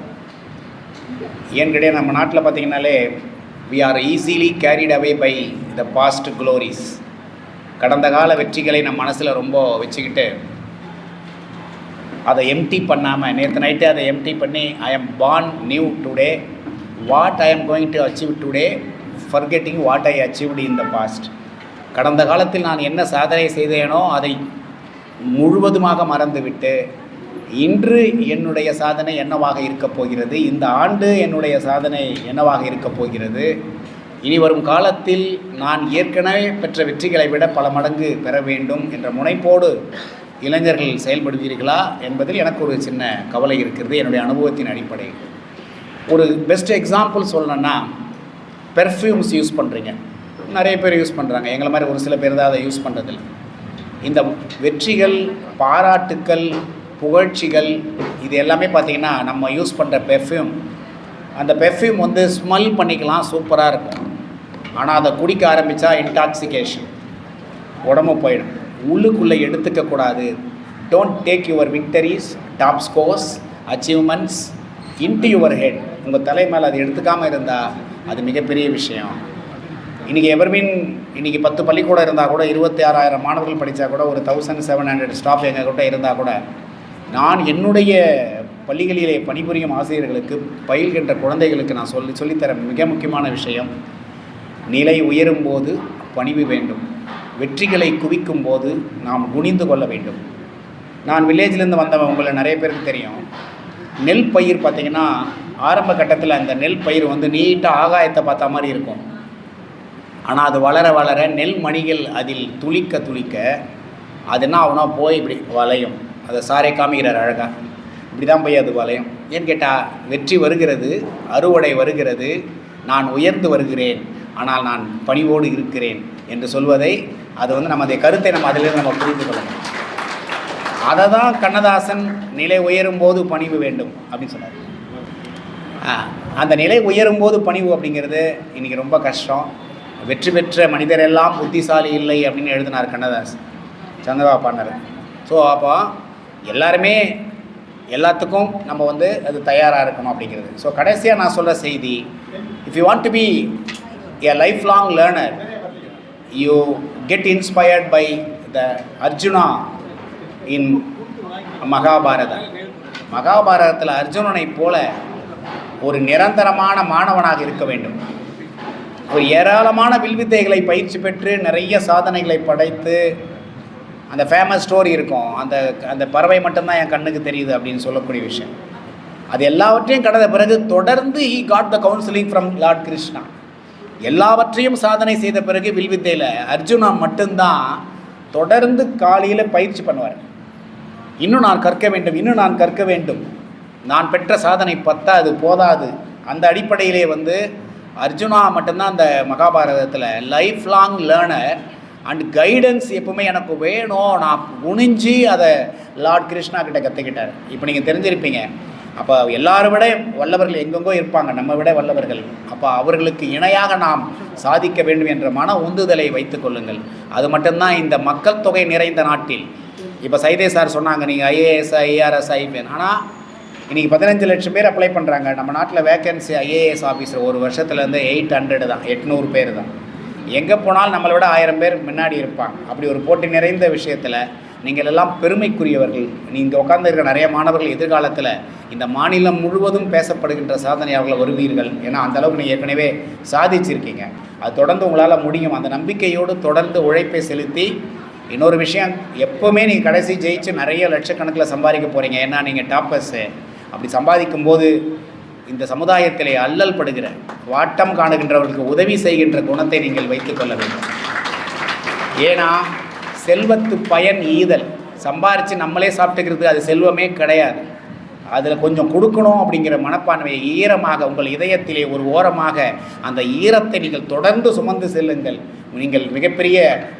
ஏன்னு கேட்டால் நம்ம நாட்டில் பார்த்திங்கனாலே we are easily carried away by the past glories. கடந்த கால வெற்றிகளை நம்ம மனசில் ரொம்ப வச்சுக்கிட்டு அதை எம்டி பண்ணாமல், நேற்று நைட்டு அதை எம்டி பண்ணி I am born new today, what I am going to achieve today, forgetting what I achieved in the past. கடந்த காலத்தில் நான் என்ன சாதனை செய்தேனோ அதை முழுவதுமாக மறந்துவிட்டு இன்று என்னுடைய சாதனை என்னவாக இருக்கப் போகிறது, இந்த ஆண்டு என்னுடைய சாதனை என்னவாக இருக்கப் போகிறது, இனி வரும் காலத்தில் நான் ஏற்கனவே பெற்ற வெற்றிகளை விட பல மடங்கு பெற வேண்டும் என்ற முனைப்போடு இளைஞர்கள் செயல்படுவீர்களா என்பதில் எனக்கு ஒரு சின்ன கவலை இருக்கிறது. என்னுடைய அனுபவத்தின் அடிப்படையில் ஒரு பெஸ்ட் எக்ஸாம்பிள் சொல்லணுன்னா, பெர்ஃப்யூம்ஸ் யூஸ் பண்ணுறீங்க, நிறைய பேர் யூஸ் பண்ணுறாங்க. எங்களை மாதிரி ஒரு சில பேர் தான் அதை யூஸ் பண்ணுறதில்ல. இந்த வெற்றிகள், பாராட்டுக்கள், புகழ்ச்சிகள், இது எல்லாமே பார்த்திங்கன்னா நம்ம யூஸ் பண்ணுற பெர்ஃப்யூம். அந்த பெர்ஃப்யூம் ஸ்மெல் பண்ணிக்கலாம், சூப்பராக இருக்கும். ஆனால் அதை குடிக்க ஆரம்பித்தா இன்டாக்சிகேஷன், உடம்பு போயிடும். உள்ளுக்குள்ளே எடுத்துக்கக்கூடாது. Don't take your victories, top scores, achievements into your head. உங்கள் தலை மேலே அது எடுத்துக்காமல் இருந்தால் அது மிகப்பெரிய விஷயம். இன்றைக்கி எவர்வின் இன்றைக்கி 10 பள்ளிக்கூடம் இருந்தால் கூட, 26,000 மாணவர்கள் படித்தா கூட, ஒரு 1700 ஸ்டாஃப் எங்கள் கிட்ட இருந்தால் கூட, நான் என்னுடைய பள்ளிகளிலே பணிபுரியும் ஆசிரியர்களுக்கு, பயில்கின்ற குழந்தைகளுக்கு நான் சொல்லித்தர மிக முக்கியமான விஷயம், நிலை உயரும் போது பணிவு வேண்டும். வெற்றிகளை குவிக்கும் போது நாம் குனிந்து கொள்ள வேண்டும். நான் வில்லேஜிலேருந்து வந்தவன், உங்களை நிறைய பேருக்கு தெரியும். நெல் பயிர் பார்த்திங்கன்னா ஆரம்ப கட்டத்தில் அந்த நெல் பயிர் நீட்டாக ஆகாயத்தை பார்த்த மாதிரி இருக்கும். ஆனால் அது வளர வளர நெல் மணிகள் அதில் துளிக்க துளிக்க அது என்ன ஆகுனா போய் இப்படி வளையும். அதை சாரை காமிக்கிறார் அழகாக. இப்படி தான் போய் அது வளையும். ஏன்னு கேட்டால் வெற்றி வருகிறது, அறுவடை வருகிறது, நான் உயர்ந்து வருகிறேன், ஆனால் நான் பணிவோடு இருக்கிறேன் என்று சொல்வதை, அது நமது கருத்தை நம்ம அதிலிருந்து நம்ம புரிந்து கொள்ளணும். அதை தான் கண்ணதாசன் நிலை உயரும் போது பணிவு வேண்டும் அப்படின்னு சொன்னார். அந்த நிலை உயரும் போது பணிவு அப்படிங்கிறது இன்றைக்கி ரொம்ப கஷ்டம். வெற்றி பெற்ற மனிதரெல்லாம் புத்திசாலி இல்லை அப்படின்னு எழுதினார் கண்ணதாசன், சந்திரபாபு பாண்டர். ஸோ அப்போ எல்லாருமே எல்லாத்துக்கும் நம்ம அது தயாராக இருக்கணும் அப்படிங்கிறது. ஸோ கடைசியாக நான் சொல்கிற செய்தி, if you want to be a life long learner, you get inspired by the Arjuna in Mahabharatam. மகாபாரதத்தில் அர்ஜுனனை போல ஒரு நிரந்தரமான மாணவனாக இருக்க வேண்டும். ஒரு ஏராளமான வில்வித்தைகளை பயிற்சி பெற்று நிறைய சாதனைகளை படைத்து, அந்த ஃபேமஸ் ஸ்டோரி இருக்கும், அந்த பறவை மட்டும்தான் என் கண்ணுக்கு தெரியுது அப்படின்னு சொல்லக்கூடிய விஷயம். அது எல்லாவற்றையும் கடந்த பிறகு தொடர்ந்து he got the counseling from Lord Krishna. எல்லாவற்றையும் சாதனை செய்த பிறகு வில்வித்தையில் அர்ஜுனா மட்டும்தான் தொடர்ந்து காலையில் பயிற்சி பண்ணுவார். இன்னும் நான் கற்க வேண்டும், இன்னும் நான் கற்க வேண்டும், நான் பெற்ற சாதனை 10 போதாது. அந்த அடிப்படையிலே அர்ஜுனா மட்டும்தான் அந்த மகாபாரதத்தில் life long learner and guidance எப்பவுமே எனக்கு வேணும், நான் குனிஞ்சு அதை லார்ட் கிருஷ்ணா கிட்ட கற்றுக்கிட்டார். இப்போ நீங்கள் தெரிஞ்சிருப்பீங்க, அப்போ எல்லாரும் விட வல்லவர்கள் எங்கெங்கோ இருப்பாங்க, நம்ம விட வல்லவர்கள். அப்போ அவர்களுக்கு இணையாக நாம் சாதிக்க வேண்டும் என்ற மன உந்துதலை வைத்து கொள்ளுங்கள். அது மட்டும்தான் இந்த மக்கள் தொகை நிறைந்த நாட்டில். இப்போ சைதே சார் சொன்னாங்க, நீங்கள் ஐஏஎஸ் ஐஆர்எஸ் ஐபிஎன், ஆனால் இன்றைக்கி 15 லட்சம் பேர் அப்ளை பண்ணுறாங்க. நம்ம நாட்டில் வேக்கன்சி ஐஏஎஸ் ஆஃபீஸர் ஒரு வருஷத்துலேருந்து 800 தான், 800 பேர் தான். எங்கே போனாலும் நம்மளை விட 1000 பேர் முன்னாடி இருப்பாங்க. அப்படி ஒரு போட்டி நிறைந்த விஷயத்தில் நீங்கள் எல்லாம் பெருமைக்குரியவர்கள். நீங்கள் உட்கார்ந்துருக்க நிறைய மாணவர்கள் எதிர்காலத்தில் இந்த மாநிலம் முழுவதும் பேசப்படுகின்ற சாதனையாளர்கள் வருவீர்கள். ஏன்னா அந்தளவுக்கு நீங்கள் ஏற்கனவே சாதிச்சிருக்கீங்க. அது தொடர்ந்து உங்களால் முடியும். அந்த நம்பிக்கையோடு தொடர்ந்து உழைப்பை செலுத்தி, இன்னொரு விஷயம், எப்போவுமே நீங்கள் கடைசி ஜெயிச்சு நிறைய லட்சக்கணக்கில் சம்பாதிக்க போகிறீங்க. ஏன்னா நீங்கள் டாப்பர்ஸு. அப்படி சம்பாதிக்கும் போது இந்த சமுதாயத்திலே அல்லல் படுகிற வாட்டம் காணுகின்றவர்களுக்கு உதவி செய்கின்ற குணத்தை நீங்கள் வைத்துக்கொள்ள வேண்டும். ஏன்னா செல்வத்து பயன் ஈதல். சம்பாரித்து நம்மளே சாப்பிட்டுக்கிறது அது செல்வமே கிடையாது. அதில் கொஞ்சம் கொடுக்கணும் அப்படிங்கிற மனப்பான்மையை ஈரமாக உங்கள் இதயத்திலே ஒரு ஓரமாக அந்த ஈரத்தை நீங்கள் தொடர்ந்து சுமந்து செல்லுங்கள். நீங்கள் மிகப்பெரிய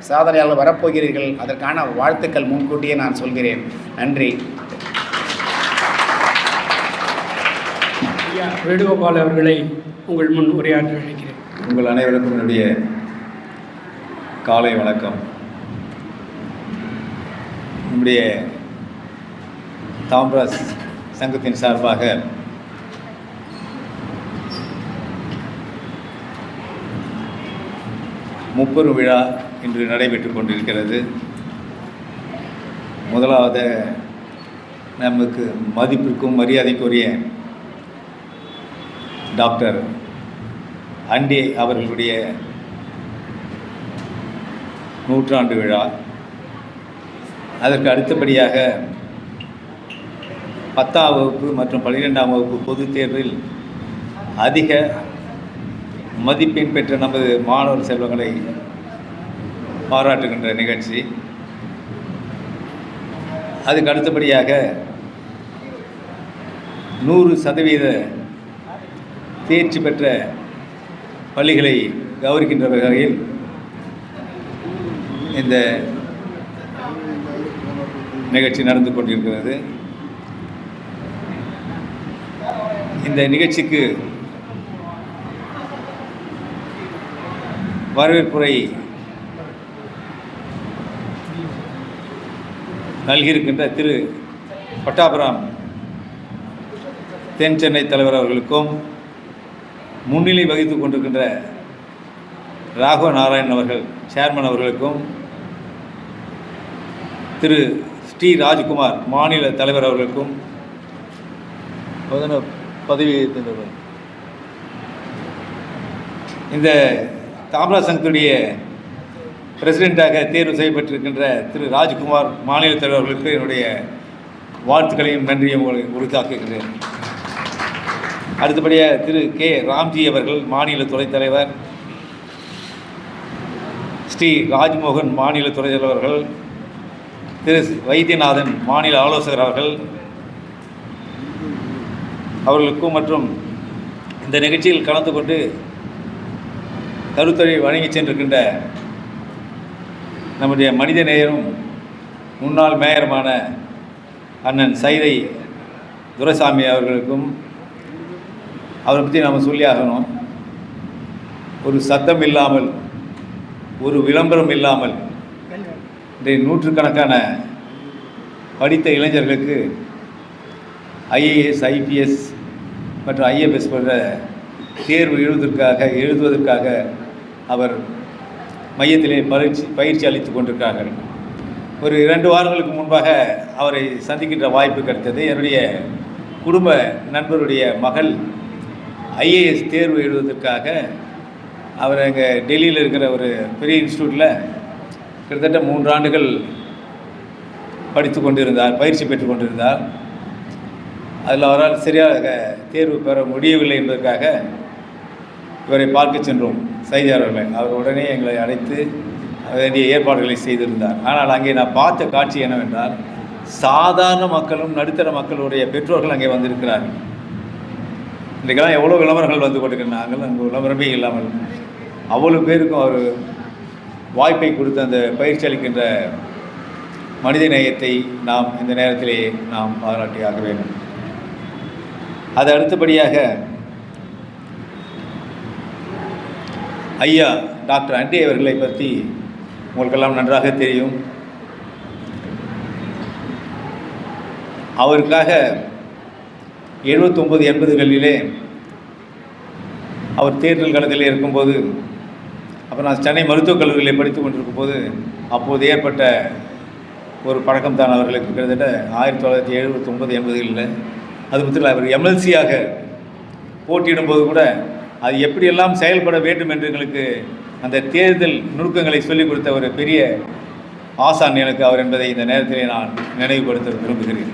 சாதனையாளர் வரப்போகிறீர்கள். அதற்கான வாழ்த்துக்கள் முன்கூட்டியே நான் சொல்கிறேன். நன்றி. வேணுகோபால் அவர்களை உங்கள் முன் உரையாற்ற அழைக்கிறேன். உங்கள் அனைவருக்கும் என்னுடைய காலை வணக்கம். நம்முடைய தாம்ராஸ் சங்கத்தின் சார்பாக முப்பெரும் விழா இன்று நடைபெற்று கொண்டிருக்கிறது. முதலாவது நமக்கு மதிப்பிற்கும் மரியாதைக்குரிய டாக்டர் அண்டே அவர்களுடைய 100ஆண்டு விழா. அதற்கு அடுத்தபடியாக 10ஆம் வகுப்பு மற்றும் 12ஆம் வகுப்பு பொதுத் தேர்வில் அதிக மதிப்பெண் பெற்ற நமது மாணவர் செல்வங்களை பாராட்டுகின்ற நிகழ்ச்சி. அதுக்கு அடுத்தபடியாக 100% தேர்ச்சி பெற்ற பள்ளிகளை கௌரவிக்கின்ற வகையில் இந்த நிகழ்ச்சி நடந்து கொண்டிருக்கிறது. இந்த நிகழ்ச்சிக்கு வரவேற்புரை நல்கியிருக்கின்ற திரு பட்டாபிராம் தென் சென்னை தலைவர் அவர்களுக்கும், முன்னிலை வகித்து கொண்டிருக்கின்ற ராகவ நாராயணன் அவர்கள் சேர்மன் அவர்களுக்கும், திரு ஸ்ரீ ராஜ்குமார் மாநில தலைவர் அவர்களுக்கும், பதவி இந்த தாம்ரா சங்கத்துடைய பிரசிடெண்ட்டாக தேர்வு செய்யப்பட்டிருக்கின்ற திரு ராஜ்குமார் மாநில தலைவர்களுக்கு என்னுடைய வாழ்த்துக்களையும் நன்றியும் உரித்தாக்குகின்றேன். அடுத்தபடியாக திரு கே ராம்ஜி அவர்கள் மாநில துணைத் தலைவர், ஸ்ரீ ராஜ்மோகன் மாநில துணைத் தலைவர்கள், திரு வைத்தியநாதன் மாநில ஆலோசகர் அவர்களுக்கும் மற்றும் இந்த நிகழ்ச்சியில் கலந்து கொண்டு கருத்துரை வழங்கி சென்றிருக்கின்ற நம்முடைய மனித நேயரும் முன்னாள் மேயருமான அண்ணன் சைதை துரைசாமி அவர்களுக்கும், அவரை பற்றி நாம் சொல்லி ஆகணும். ஒரு சத்தம் இல்லாமல், ஒரு விளம்பரம் இல்லாமல் இன்றைய நூற்றுக்கணக்கான படித்த இளைஞர்களுக்கு ஐஏஎஸ் ஐபிஎஸ் மற்றும் ஐஎஃப்எஸ் போன்ற தேர்வு எழுதுவதற்காக அவர் மையத்திலே பயிற்சி அளித்து கொண்டிருக்கிறார்கள். ஒரு 2 வாரங்களுக்கு முன்பாக அவரை சந்திக்கின்ற வாய்ப்பு கிடைத்தது. என்னுடைய குடும்ப நண்பருடைய மகள் ஐஏஎஸ் தேர்வு எழுதுவதற்காக அவர் அங்கே டெல்லியில் இருக்கிற ஒரு பெரிய இன்ஸ்டியூட்டில் கிட்டத்தட்ட 3 ஆண்டுகள் படித்து கொண்டிருந்தார், பயிற்சி பெற்று கொண்டிருந்தார். அதில் அவரால் சரியாக தேர்வு பெற முடியவில்லை என்பதற்காக இவரை பார்க்க சென்றோம் செய்தியாளர்கள். அவர் உடனே எங்களை அழைத்து வேண்டிய ஏற்பாடுகளை செய்திருந்தார். ஆனால் அங்கே நான் பார்த்த காட்சி என்னவென்றால், சாதாரண மக்களும் நடுத்தர மக்களுடைய பெற்றோர்கள் அங்கே வந்திருக்கிறார்கள். இன்றைக்கெல்லாம் எவ்வளோ விளம்பரங்கள் வந்து கொண்டிருக்கின்றன. நாங்களும் அங்கே விளம்பரமே இல்லாமல் அவ்வளோ பேருக்கும் அவர் வாய்ப்பை கொடுத்து அந்த பயிற்சி அளிக்கின்ற மனித நேயத்தை நாம் இந்த நேரத்திலே நாம் பாராட்டியாக வேண்டும். அது அடுத்தபடியாக ஐயா டாக்டர் அண்டே அவர்களை பற்றி உங்களுக்கெல்லாம் நன்றாக தெரியும். அவருக்காக 79 80களிலே அவர் தேர்தல் களத்தில் இருக்கும்போது, அப்போ நான் சென்னை மருத்துவக் கல்லூரியில் படித்து கொண்டிருக்கும் போது அப்போது ஏற்பட்ட ஒரு பழக்கம் தான் அவர்களுக்கு. கிட்டத்தட்ட 1979 80களில் அது மட்டும் அவர் எம்எல்சியாக போட்டியிடும்போது கூட அது எப்படியெல்லாம் செயல்பட வேண்டும் என்று எங்களுக்கு அந்த தேர்தல் நுணுக்கங்களை சொல்லிக் கொடுத்த ஒரு பெரிய ஆசான் எனக்கு அவர் என்பதை இந்த நேரத்திலே நான் நினைவுபடுத்த விரும்புகிறேன்.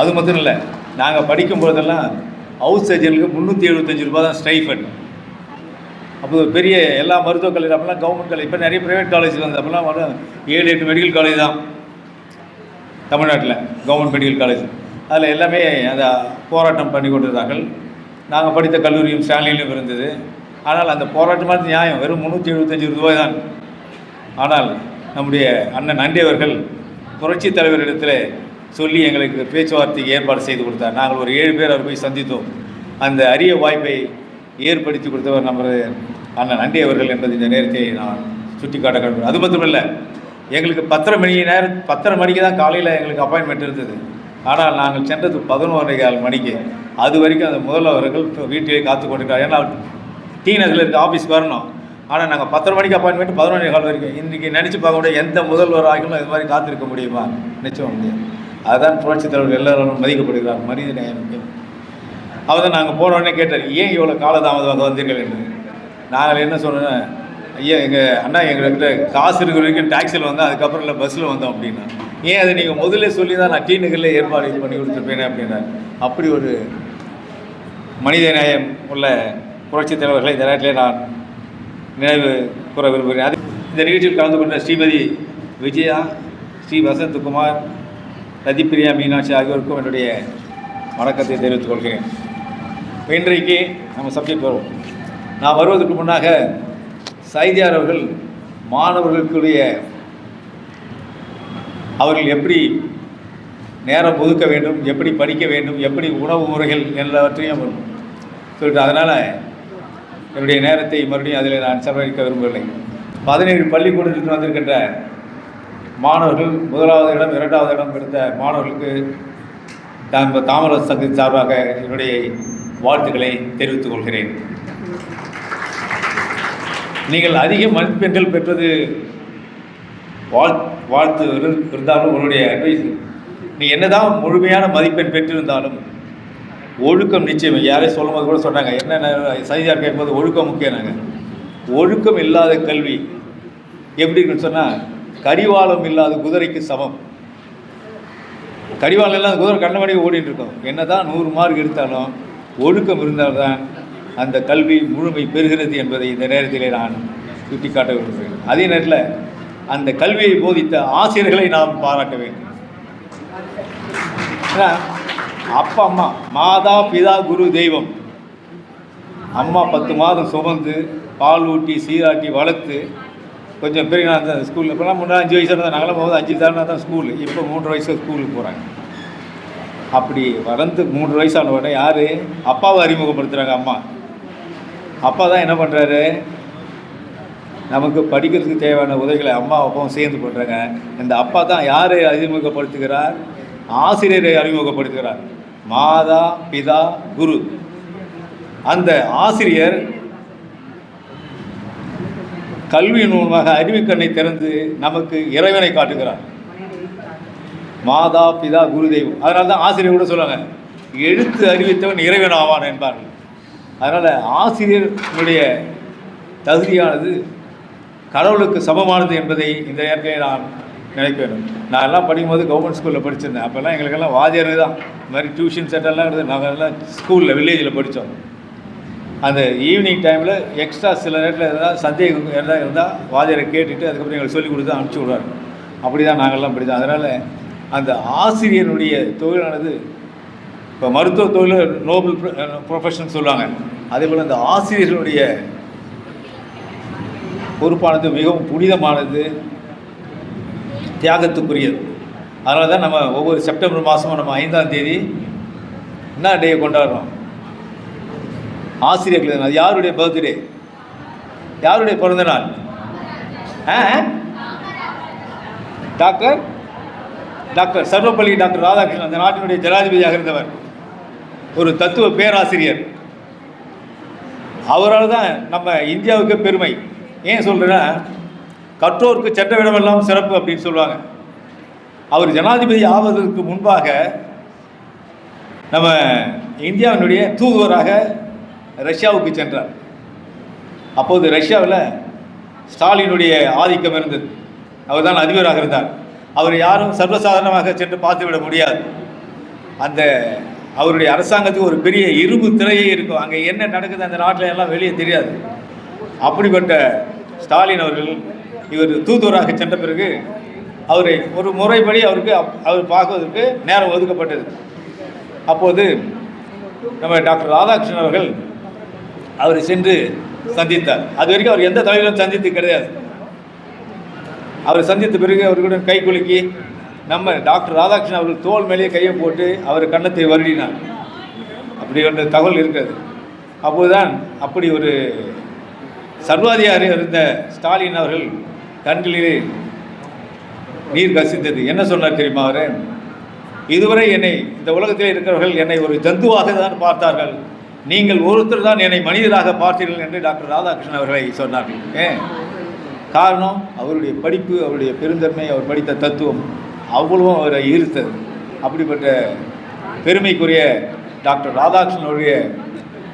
அது மட்டும் இல்லை, நாங்கள் படிக்கும்போதெல்லாம் ஹவுஸ் சர்ஜனுக்கு 375 ரூபா தான் ஸ்டைஃபண்ட். அப்போ பெரிய எல்லா மருத்துவக் கல்லூரி, அப்போல்லாம் கவர்மெண்ட் காலேஜ், இப்போ நிறைய ப்ரைவேட் காலேஜ் வந்து அப்போல்லாம் 7-8 மெடிக்கல் காலேஜ் தான் தமிழ்நாட்டில், கவர்மெண்ட் மெடிக்கல் காலேஜ். அதில் எல்லாமே அதை போராட்டம் பண்ணி கொண்டிருந்தார்கள். நாங்கள் படித்த கல்லூரியும் ஸ்டான்லியிலும் இருந்தது. ஆனால் அந்த போராட்டமாக நியாயம் வெறும் 375 ரூபாய் தான். ஆனால் நம்முடைய அண்ணன் அண்டே அவர்கள் புரட்சித் தலைவரிடத்தில் சொல்லி எங்களுக்கு பேச்சுவார்த்தைக்கு ஏற்பாடு செய்து கொடுத்தார். நாங்கள் ஒரு 7 பேர் அவர் போய் சந்தித்தோம். அந்த அரிய வாய்ப்பை ஏற்படுத்தி கொடுத்தவர் நமது அண்ணன் அண்டே அவர்கள் என்பது இந்த நேரத்தை நான் சுட்டி காட்ட வேண்டும். அது மட்டுமல்ல, எங்களுக்கு 10:30 மணிக்கு தான் காலையில் எங்களுக்கு அப்பாயின்மெண்ட் இருந்தது. ஆனால் நாங்கள் சென்றது 11:15 மணிக்கு. அது வரைக்கும் அந்த முதல்வர்கள் வீட்டிலே காத்து கொண்டிருக்கார். ஏன்னா டீனஸில் இருக்க ஆஃபீஸ்க்கு வரணும். ஆனால் நாங்கள் 10:30 மணிக்கு அப்பாயின்மெண்ட் 11:15 வரைக்கும். இன்றைக்கி நினச்சி பார்க்க முடியாது, எந்த முதல்வர் ஆகிலும் இது மாதிரி காத்திருக்க முடியுமா? நிச்சயம் முடியாது. அதுதான் புரட்சித் தலைவர் எல்லாரும் மதிக்கப்படுகிறார். மனித நேயம் முக்கியம். அவர் தான் நாங்கள் போன உடனே கேட்டார், ஏன் இவ்வளோ காலதாமதமாக வந்தீர்கள் என்று. நாங்கள் என்ன சொன்னோன்னா, ஐயா எங்கள் அண்ணா எங்கள்கிட்ட காசு இருக்கிற வரைக்கும் டாக்ஸியில் வந்தோம், அதுக்கப்புறம் இல்லை பஸ்ஸில் வந்தோம் அப்படின்னா. ஏன் அதை நீங்கள் முதல்ல சொல்லி தான் நான் டீனுகளில் ஏற்பாடு பண்ணி கொடுத்துருப்பேனே அப்படின்னா. அப்படி ஒரு மனித நேயம் உள்ள புரட்சித் தலைவர்களை இந்த நேரத்திலே நான் நினைவு கூற விரும்புகிறேன். அது இந்த நிகழ்ச்சியில் கலந்து கொண்ட ஸ்ரீமதி விஜயா, ஸ்ரீ வசந்த்குமார், ரதிப்பிரியா, மீனாட்சி ஆகியோருக்கும் என்னுடைய வணக்கத்தை தெரிவித்துக் கொள்கிறேன். இன்றைக்கு நம்ம சப்ஜெக்ட் வருவோம். நான் வருவதற்கு முன்னாக சைதியார் அவர்கள் மாணவர்களுக்குடைய அவர்கள் எப்படி நேரம் ஒதுக்க வேண்டும், எப்படி படிக்க வேண்டும், எப்படி உணவு முறைகள் எல்லாவற்றையும் சொல்லிட்டு, அதனால் என்னுடைய நேரத்தை மறுபடியும் அதில் நான் செலவழிக்க விரும்பவில்லை. 17 பள்ளிக்கூடத்தில் வந்திருக்கின்ற மாணவர்கள், 1வது இடம் 2வது இடம் எடுத்த மாணவர்களுக்கு தாமரஸ் சங்கத்தின் சார்பாக என்னுடைய வாழ்த்துக்களை தெரிவித்துக் கொள்கிறேன். நீங்கள் அதிக மதிப்பெண்கள் பெற்றது வாழ்த்து இருந்தாலும் உங்களுடைய அட்வைஸ், நீ என்னதான் முழுமையான மதிப்பெண் பெற்றிருந்தாலும் ஒழுக்கம் நிச்சயம். யாரையும் சொல்லும்போது கூட சொன்னாங்க, என்னென்ன சைதியார் கேட்கும்போது ஒழுக்கம் முக்கியம். நாங்கள் ஒழுக்கம் இல்லாத கல்வி எப்படி இருக்குன்னு சொன்னால், கரிவாலம் இல்லாத குதிரைக்கு சமம். கரிவாலம் இல்லாத குதிரை கண்ணபடி ஓடிட்டு இருக்கோம். என்ன தான் 100 மார்க் எடுத்தாலும் ஒழுக்கம் இருந்தால்தான் அந்த கல்வி முழுமை பெறுகிறது என்பதை இந்த நேரத்திலே நான் சுட்டிக்காட்ட விரும்புகிறேன். அதே நேரத்தில் அந்த கல்வியை போதித்த ஆசிரியர்களை நாம் பாராட்ட வேண்டும். அப்பா அம்மா, மாதா பிதா குரு தெய்வம். அம்மா 10 மாதம் சுமந்து பால் ஊட்டி சீராட்டி வளர்த்து கொஞ்சம் பெரிய நான் அந்த ஸ்கூலில் இப்போலாம் 5 வயசு இருந்தால், நாங்களாம் போகும்போது 5 தானே தான் ஸ்கூலு. இப்போ 3 வயசு ஸ்கூலுக்கு போகிறாங்க. அப்படி வளர்ந்து 3 வயசான உடனே யார் அப்பாவை அறிமுகப்படுத்துகிறாங்க. அம்மா அப்பா தான் என்ன பண்ணுறாரு, நமக்கு படிக்கிறதுக்கு தேவையான உதவிகளை அம்மா அப்பாவும் சேர்ந்து பண்ணுறாங்க. இந்த அப்பா தான் யாரை அறிமுகப்படுத்துகிறார், ஆசிரியரை அறிமுகப்படுத்துகிறார். மாதா பிதா குரு. அந்த ஆசிரியர் கல்வியின் மூலமாக அறிவுக்கண்ணை திறந்து நமக்கு இறைவனை காட்டுகிறார். மாதா பிதா குரு தெய்வம். அதனால தான் ஆசிரியர் கூட சொல்லுவாங்க, எழுத்து அறிவித்தவன் இறைவன் ஆவான் என்பார்கள். அதனால் ஆசிரியர்களுடைய தகுதியானது கடவுளுக்கு சமமானது என்பதை இந்த நேரத்தில் நான் நினைக்க வேண்டும். நான் எல்லாம் படிக்கும்போது கவர்மெண்ட் ஸ்கூலில் படிச்சிருந்தேன். அப்போல்லாம் எங்களுக்கெல்லாம் வாத்தியார் தான். இந்த மாதிரி டியூஷன் சென்டர்லாம் இருந்தது. நாங்கள் எல்லாம் ஸ்கூலில் வில்லேஜில் படித்தோம். அந்த ஈவினிங் டைமில் எக்ஸ்ட்ரா சில நேரத்தில் எதாவது சந்தேகம் எதாவது இருந்தால் வாத்தியாரை கேட்டுட்டு அதுக்கப்புறம் எங்களுக்கு சொல்லிக் கொடுத்து அனுப்பிச்சி விடுவார். அப்படி தான் நாங்கள்லாம் படித்தோம். அதனால் அந்த ஆசிரியனுடைய தொழிலானது இப்போ மருத்துவ தொழில் நோபல் ப்ரொஃபஷன் சொல்லுவாங்க. அதே போல் இந்த ஆசிரியர்களுடைய பொறுப்பானது மிகவும் புனிதமானது, தியாகத்துக்குரியது. அதனால தான் நம்ம ஒவ்வொரு செப்டம்பர் மாதமும் நம்ம 5ஆம் தேதி என்ன டே கொண்டாடுறோம்? ஆசிரியர்கள். அது யாருடைய பர்த்டே? யாருடைய பிறந்த நாள்? டாக்டர் சர்வப்பள்ளி டாக்டர் ராதாகிருஷ்ணன், அந்த நாட்டினுடைய ஜனாதிபதியாக இருந்தவர், ஒரு தத்துவ பேராசிரியர். அவரால் தான் நம்ம இந்தியாவுக்கு பெருமை. ஏன் சொல்கிறேன்னா, கற்றோருக்கு சென்ற விடமெல்லாம் சிறப்பு அப்படின்னு சொல்லுவாங்க. அவர் ஜனாதிபதி ஆவதற்கு முன்பாக நம்ம இந்தியாவினுடைய தூதுவராக ரஷ்யாவுக்கு சென்றார். அப்போது ரஷ்யாவில் ஸ்டாலினுடைய ஆதிக்கம் இருந்தது. அவர் தான் அதிபராக இருந்தார். அவர் யாரும் சர்வசாதாரணமாக சென்று பார்த்துவிட முடியாது. அந்த அவருடைய அரசாங்கத்துக்கு ஒரு பெரிய இரும்பு திரையே இருக்கும். அங்கே என்ன நடக்குது அந்த நாட்டில் எல்லாம் வெளியே தெரியாது. அப்படிப்பட்ட ஸ்டாலின் அவர்கள் இவர் தூதுவராக சென்ற பிறகு அவரை ஒரு முறைப்படி அவர் பார்க்குவதற்கு நேரம் ஒதுக்கப்பட்டது. அப்போது நம்ம டாக்டர் ராதாகிருஷ்ணன் அவர்கள் அவரை சென்று சந்தித்தார். அது வரைக்கும் அவர் எந்த தலைவரும் சந்தித்து கிடையாது. அவர் சந்தித்த பிறகு அவர்களுடன் கை குலுக்கி நம்ம டாக்டர் ராதாகிருஷ்ணன் அவர்கள் தோல் மேலேயே கையை போட்டு அவர் கன்னத்தை வருடினார். அப்படி ஒன்று தகவல் இருக்கிறது. அப்போதுதான் அப்படி ஒரு சர்வாதிகாரி இருந்த ஸ்டாலின் அவர்கள் கண்களிலே நீர் கசிந்தது. என்ன சொன்னார் தெரியுமா? அவர், இதுவரை என்னை இந்த உலகத்தில் இருக்கிறவர்கள் என்னை ஒரு ஜந்துவாக தான் பார்த்தார்கள், நீங்கள் ஒருத்தர் தான் என்னை மனிதராக பார்த்தீர்கள் என்று டாக்டர் ராதாகிருஷ்ணன் அவர்களை சொன்னார்கள். காரணம் அவருடைய படிப்பு, அவருடைய பெருந்தன்மை, அவர் படித்த தத்துவம் அவ்வளவும் அவரை ஈர்த்தது. அப்படிப்பட்ட பெருமைக்குரிய டாக்டர் ராதாகிருஷ்ணன் அவருடைய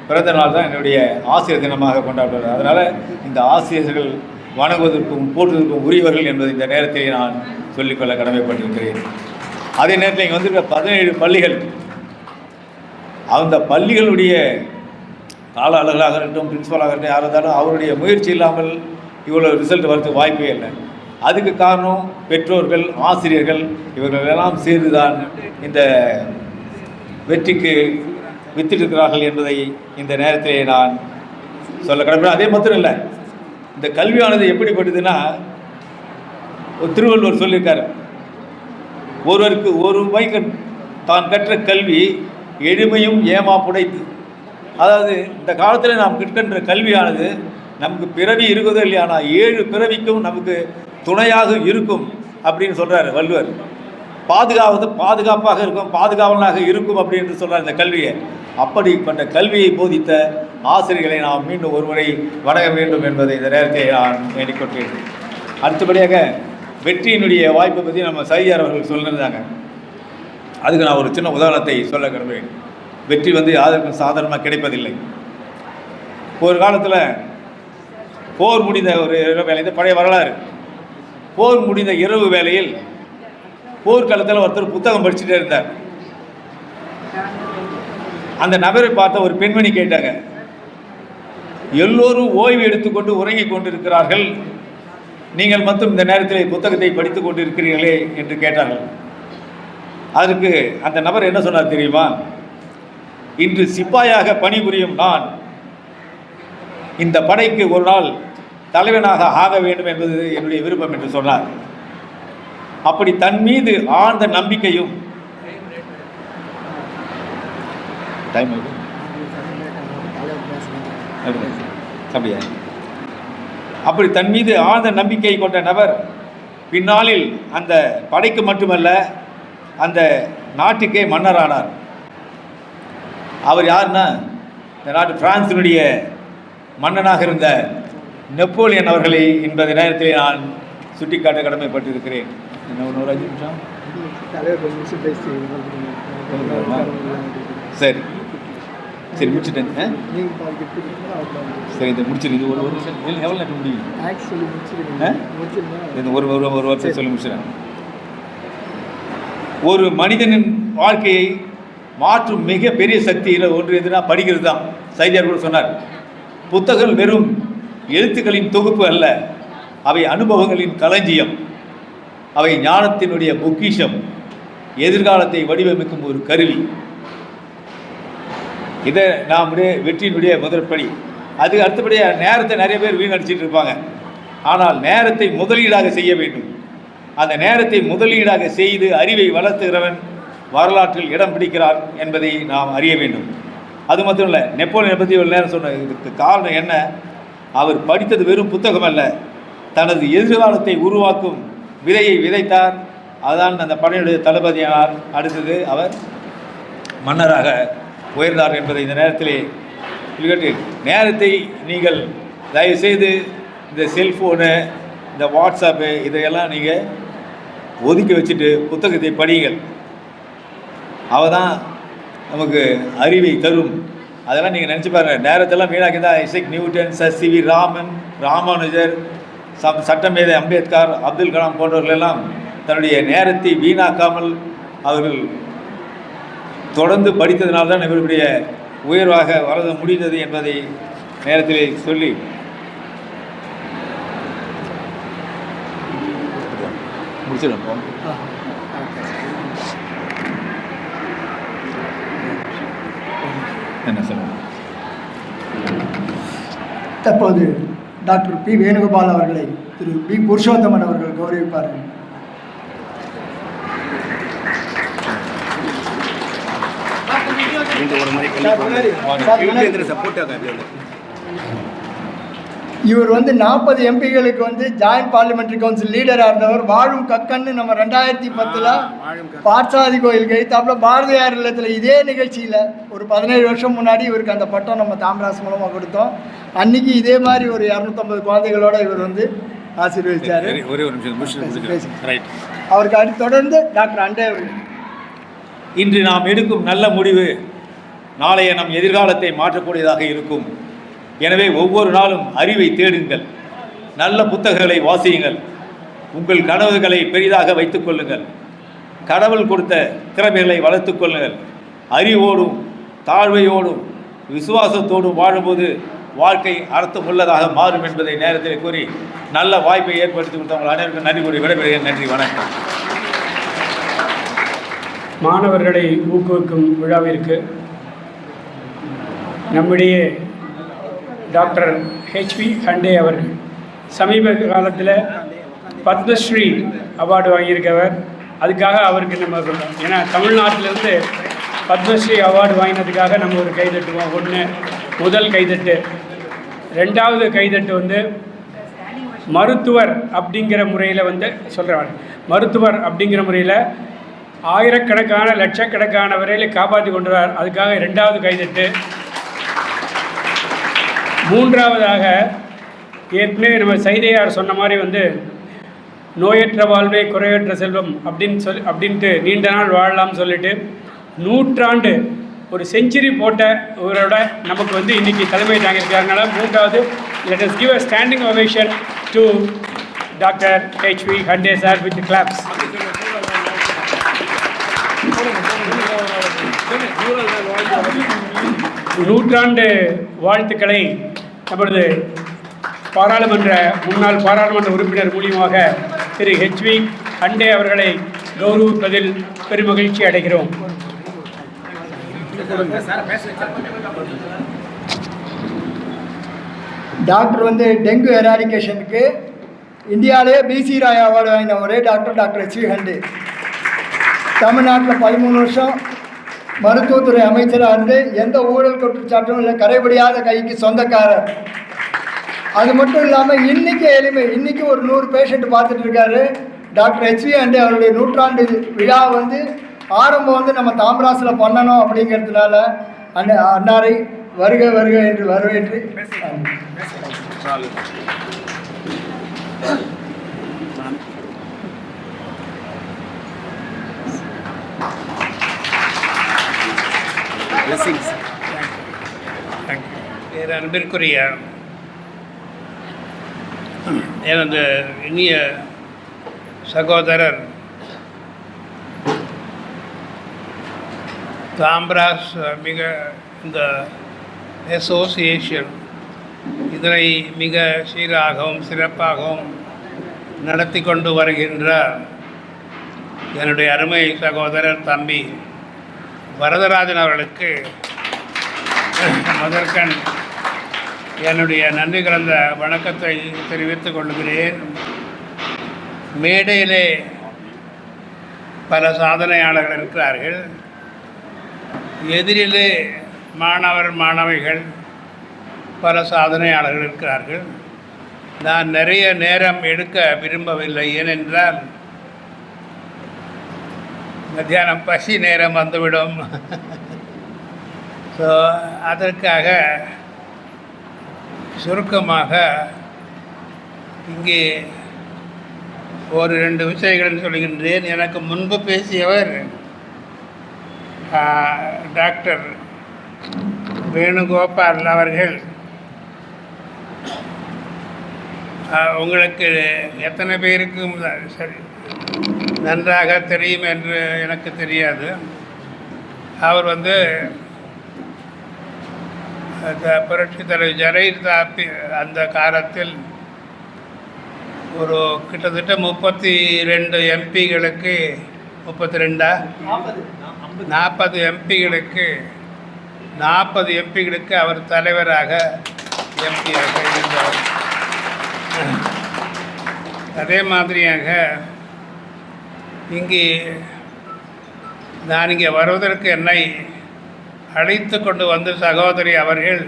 பிறந்த நாள் தான் என்னுடைய ஆசிரியர் தினமாக கொண்டாடுவது. அதனால் இந்த ஆசிரியர்கள் வணங்குவதற்கும் போற்றுவதற்கும் உரியவர்கள் என்பதை இந்த நேரத்தில் நான் சொல்லிக்கொள்ள கடமைப்பட்டிருக்கிறேன். அதே நேரத்தில் இங்கே வந்துருக்க 17 பள்ளிகள், அந்த பள்ளிகளுடைய கால அழகாக இருக்கட்டும், பிரின்சிபலாக இருக்கட்டும், யாராக இருந்தாலும் அவருடைய முயற்சி இல்லாமல் இவ்வளோ ரிசல்ட் வரதுக்கு வாய்ப்பே இல்லை. அதுக்கு காரணம் பெற்றோர்கள், ஆசிரியர்கள், இவர்களெல்லாம் சேர்ந்து தான் இந்த வெற்றிக்கு வித்திட்டிருக்கிறார்கள் என்பதை இந்த நேரத்திலே நான் சொல்ல கடமை. அதே மாத்திரம் இல்லை, இந்த கல்வியானது எப்படிப்பட்டதுன்னா, திருவள்ளுவர் சொல்லியிருக்காரு, ஒருவருக்கு ஒரு ரூபாய்க்கு தான் கற்ற கல்வி எளிமையும் ஏமாப்புடைத்து. அதாவது இந்த காலத்தில் நாம் கற்கின்ற கல்வியானது நமக்கு பிறவி இருக்குதோ இல்லையா, ஆனால் 7 பிறவிக்கும் நமக்கு துணையாக இருக்கும் அப்படின்னு சொல்கிறார் வள்ளுவர். பாதுகாப்பாக இருக்கும், பாதுகாவலனாக இருக்கும் அப்படின்னு சொல்கிறார் இந்த கல்வியை. அப்படிப்பட்ட கல்வியை போதித்த ஆசிரியர்களை நாம் மீண்டும் ஒருமுறை வணங்க வேண்டும் என்பதை இந்த நேரத்தை நான் வேண்டிக்கொண்டேன். அடுத்தபடியாக வெற்றியினுடைய வாய்ப்பை பற்றி நம்ம சையார் அவர்கள் சொல்லியிருந்தாங்க. அதுக்கு நான் ஒரு சின்ன உதாரணத்தை சொல்ல கடமையேன். வெற்றி யாருக்கும் சாதாரணமாக கிடைப்பதில்லை. ஒரு காலத்தில் போர் முடிந்த ஒரு இரவு வேலை, இந்த பழைய வரலாறு, போர் முடிந்த இரவு வேளையில் போர்க்களத்தில் ஒருத்தர் புத்தகம் படிச்சுட்டே இருந்தார். அந்த நபரை பார்த்த ஒரு பெண்மணி கேட்டாங்க, எல்லோரும் ஓய்வு எடுத்துக்கொண்டு உறங்கி கொண்டிருக்கிறார்கள், நீங்கள் மட்டும் இந்த நேரத்தில் புத்தகத்தை படித்து கொண்டு இருக்கிறீர்களே என்று கேட்டார்கள். அதற்கு அந்த நபர் என்ன சொன்னார் தெரியுமா? இன்று சிப்பாயாக பணிபுரியும் நான் இந்த படைக்கு ஒரு நாள் தலைவனாக ஆக வேண்டும் என்பது என்னுடைய விருப்பம் என்று சொன்னார். அப்படி தன் மீது ஆழ்ந்த நம்பிக்கையும் அப்படி தன் மீது ஆழ்ந்த நம்பிக்கை கொண்ட நபர் பின்னாளில் அந்த படைக்கு மட்டுமல்ல அந்த நாட்டுக்கே மன்னரானார். அவர் யாருன்னா, இந்த நாட்டு பிரான்சினுடைய மன்னனாக இருந்த நெப்போலியன் அவர்களை என்பது நேரத்தில் நான் சுட்டிக்காட்ட கடமைப்பட்டிருக்கிறேன். ஒரு 5 நிமிஷம் சரி சரி முடிச்சுட்டேன். சரி இதை முடிச்சிடு. இது ஒரு வருஷம் எவ்வளோ நேரம் முடியும்? ஒரு வருஷம் சொல்லி முடிச்சிடறேன். ஒரு மனிதனின் வாழ்க்கையை மாற்றும் மிக பெரிய சக்தியில் ஒன்று எதுனா படிக்கிறது தான். சைதியார் கூட சொன்னார், புத்தகங்கள் வெறும் எழுத்துக்களின் தொகுப்பு அல்ல, அவை அனுபவங்களின் களஞ்சியம், அவை ஞானத்தினுடைய பொக்கிஷம், எதிர்காலத்தை வடிவமைக்கும் ஒரு கருவி. இதை நம்முடைய வெற்றியினுடைய முதற்படி. அதுக்கு அடுத்தபடியாக நேரத்தை நிறைய பேர் வீணடிச்சிட்டு இருப்பாங்க. ஆனால் நேரத்தை முதலீடாக செய்ய வேண்டும். அந்த நேரத்தை முதலீடாக செய்து அறிவை வளர்த்துகிறவன் வரலாற்றில் இடம் பிடிக்கிறார் என்பதை நாம் அறிய வேண்டும். அது மட்டும் இல்லை, நெப்போலியனை பற்றி ஒரு நேரம் சொன்ன இதுக்கு காரணம் என்ன? அவர் படித்தது வெறும் புத்தகம் அல்ல, தனது எதிர்காலத்தை உருவாக்கும் விதையை விதைத்தார். அதான் அந்த படையுடைய தளபதியானார். அடுத்தது அவர் மன்னராக உயர்ந்தார் என்பதை இந்த நேரத்திலே சொல்லிட்டு, நேரத்தை நீங்கள் தயவுசெய்து இந்த செல்ஃபோனு, இந்த வாட்ஸ்அப்பு இதையெல்லாம் நீங்கள் ஒதுக்கி வச்சுட்டு புத்தகத்தை படியுங்கள். அவள் தான் நமக்கு அறிவை தரும். அதெல்லாம் நீங்கள் நினச்சி பாருங்கள். நேரத்தெல்லாம் வீணாக்கி தான் ஐசக் நியூட்டன், சி.வி. ராமன், ராமானுஜர், சட்டமேதை அம்பேத்கர், அப்துல் கலாம் போன்றவர்களெல்லாம் தன்னுடைய நேரத்தை வீணாக்காமல் அவர்கள் தொடர்ந்து படித்ததினால்தான் இவர்களுடைய உயர்வாக வளர முடிந்தது என்பதை நேரத்திலே சொல்லி முடிச்சிடும். என்ன சொல்லுங்கள்? தற்போது டாக்டர் பி. வேணுகோபால் அவர்களை திரு பி. புருஷோத்தமன் அவர்கள் கௌரவிப்பார்கள். இவர் வந்து 40 எம்பிகளுக்கு ஜாயிண்ட் பார்லிமெண்ட்ரி கவுன்சில் லீடராக இருந்தவர். வாழும் கக்கன்னு நம்ம 2010 பாட்சாதி கோயிலுக்கு எழுத்தாப்புல பாரதியார் இல்லத்தில் இதே நிகழ்ச்சியில் ஒரு 17 வருஷம் முன்னாடி இவருக்கு அந்த பட்டம் நம்ம தாமராஸ் மூலமாக கொடுத்தோம். அன்னைக்கு இதே மாதிரி ஒரு 250 குழந்தைகளோட இவர் ஆசீர்வதிச்சார். அவருக்கு அடுத்து தொடர்ந்து டாக்டர் அண்டே அவர்கள். இன்று நாம் எடுக்கும் நல்ல முடிவு நாளைய நம் எதிர்காலத்தை மாற்றக்கூடியதாக இருக்கும். எனவே ஒவ்வொரு நாளும் அறிவை தேடுங்கள், நல்ல புத்தகங்களை வாசியுங்கள், உங்கள் கனவுகளை பெரிதாக வைத்துக் கொள்ளுங்கள், கடவுள் கொடுத்த திறமைகளை வளர்த்து கொள்ளுங்கள். அறிவோடும் தாழ்வையோடும் விசுவாசத்தோடும் வாழும்போது வாழ்க்கை அர்த்தமுள்ளதாக மாறும் என்பதை நேரத்தில் கூறி நல்ல வாய்ப்பை ஏற்படுத்தி கொடுத்தவங்கள் அனைவருக்கும் நன்றி கூறி விடைபெறுகிறேன். நன்றி, வணக்கம். மாணவர்களை ஊக்குவிக்கும் விழாவிற்கு நம்முடைய டாக்டர் ஹெச்வி ஹண்டே அவர்கள் சமீப காலத்தில் பத்மஸ்ரீ அவார்டு வாங்கியிருக்கவர். அதுக்காக அவருக்கு நம்ம ஏன்னா தமிழ்நாட்டிலேருந்து பத்மஸ்ரீ அவார்டு வாங்கினதுக்காக நம்ம ஒரு கைதட்டுவோம். முதல் கைதட்டு. ரெண்டாவது கைதட்டு மருத்துவர் அப்படிங்கிற முறையில் சொல்கிறேன். மருத்துவர் அப்படிங்கிற முறையில் ஆயிரக்கணக்கான லட்சக்கணக்கான வரையில் காப்பாற்றி கொண்டுறார். அதுக்காக ரெண்டாவது கைதட்டு. மூன்றாவதாக ஏற்கனவே நம்ம சைதையார் சொன்ன மாதிரி நோயற்ற வாழ்வே குறையற்ற செல்வம் அப்படின்ட்டு நீண்ட நாள் வாழலாம்னு சொல்லிட்டு 100 ஆண்டு ஒரு செஞ்சுரி போட்ட இவரோட நமக்கு இன்றைக்கி தலைமை தாங்கியிருக்காங்க. மூன்றாவது, let us give a standing ovation to doctor HV Hande sir with claps. நூற்றாண்டு வாழ்த்துக்களை நமது முன்னாள் பாராளுமன்ற உறுப்பினர் மூலியமாக திரு ஹெச்வி ஹண்டே அவர்களை கௌரவிப்பதில் பெருமகிழ்ச்சி அடைகிறோம். டாக்டர் டெங்கு எராடிகேஷனுக்கு இந்தியாவிலே பிசி ராய் அவார்டு வாங்கின ஒரே டாக்டர் ஹெச்வி ஹண்டே. தமிழ்நாட்டில் 13 வருஷம் மருத்துவத்துறை அமைச்சராக இருந்து எந்த ஊழல் குற்றச்சாட்டும் இல்லை, கரைபடியாத கைக்கு சொந்தக்காரர். அது மட்டும் இல்லாமல் இன்னைக்கு ஒரு 100 பேஷண்ட் பார்த்துட்டு இருக்காரு. டாக்டர் ஹெச்வி ஹண்டே அவருடைய 100ஆண்டு விழா ஆரம்பம் நம்ம தாமராசில் பண்ணணும் அப்படிங்கிறதுனால அன்னாரை வருக வருக என்று வரவேற்று அன்பிற்குரிய எனது இனிய சகோதரர் தாம்ராஸ் இந்த அசோசியேஷன் இதனை மிக சீராகவும் சிறப்பாகவும் நடத்தி கொண்டு வருகின்ற என்னுடைய அருமை சகோதரர் தம்பி வரதராஜன் அவர்களுக்கு முதற்கண் என்னுடைய நன்றி கலந்த வணக்கத்தை தெரிவித்துக் கொள்கிறேன். மேடையிலே பல சாதனையாளர்கள் இருக்கிறார்கள். எதிரிலே மாணவிகள் பல சாதனையாளர்கள் இருக்கிறார்கள். நான் நிறைய நேரம் எடுக்க விரும்பவில்லை. ஏனென்றால் மத்தியானம் பசி நேரம் வந்துவிடும். ஸோ அதற்காக சுருக்கமாக இங்கே ஒரு 2 விஷயங்கள் சொல்கின்றேன். எனக்கு முன்பு பேசியவர் டாக்டர் வேணுகோபால் அவர்கள் உங்களுக்கு எத்தனை பேருக்கும் சரி நன்றாக தெரியும் என்று எனக்கு தெரியாது. அவர் புரட்சி தலைவர் ஜெயலலிதா அந்த காலத்தில் ஒரு கிட்டத்தட்ட 32 எம்பிகளுக்கு 40 எம்பிகளுக்கு 40 எம்பிகளுக்கு அவர் தலைவராக எம்பியாக இருந்தார். அதே மாதிரியாக நான் இங்கே வருவதற்கு என்னை அழைத்து கொண்டு வந்து சகோதரி அவர்கள்,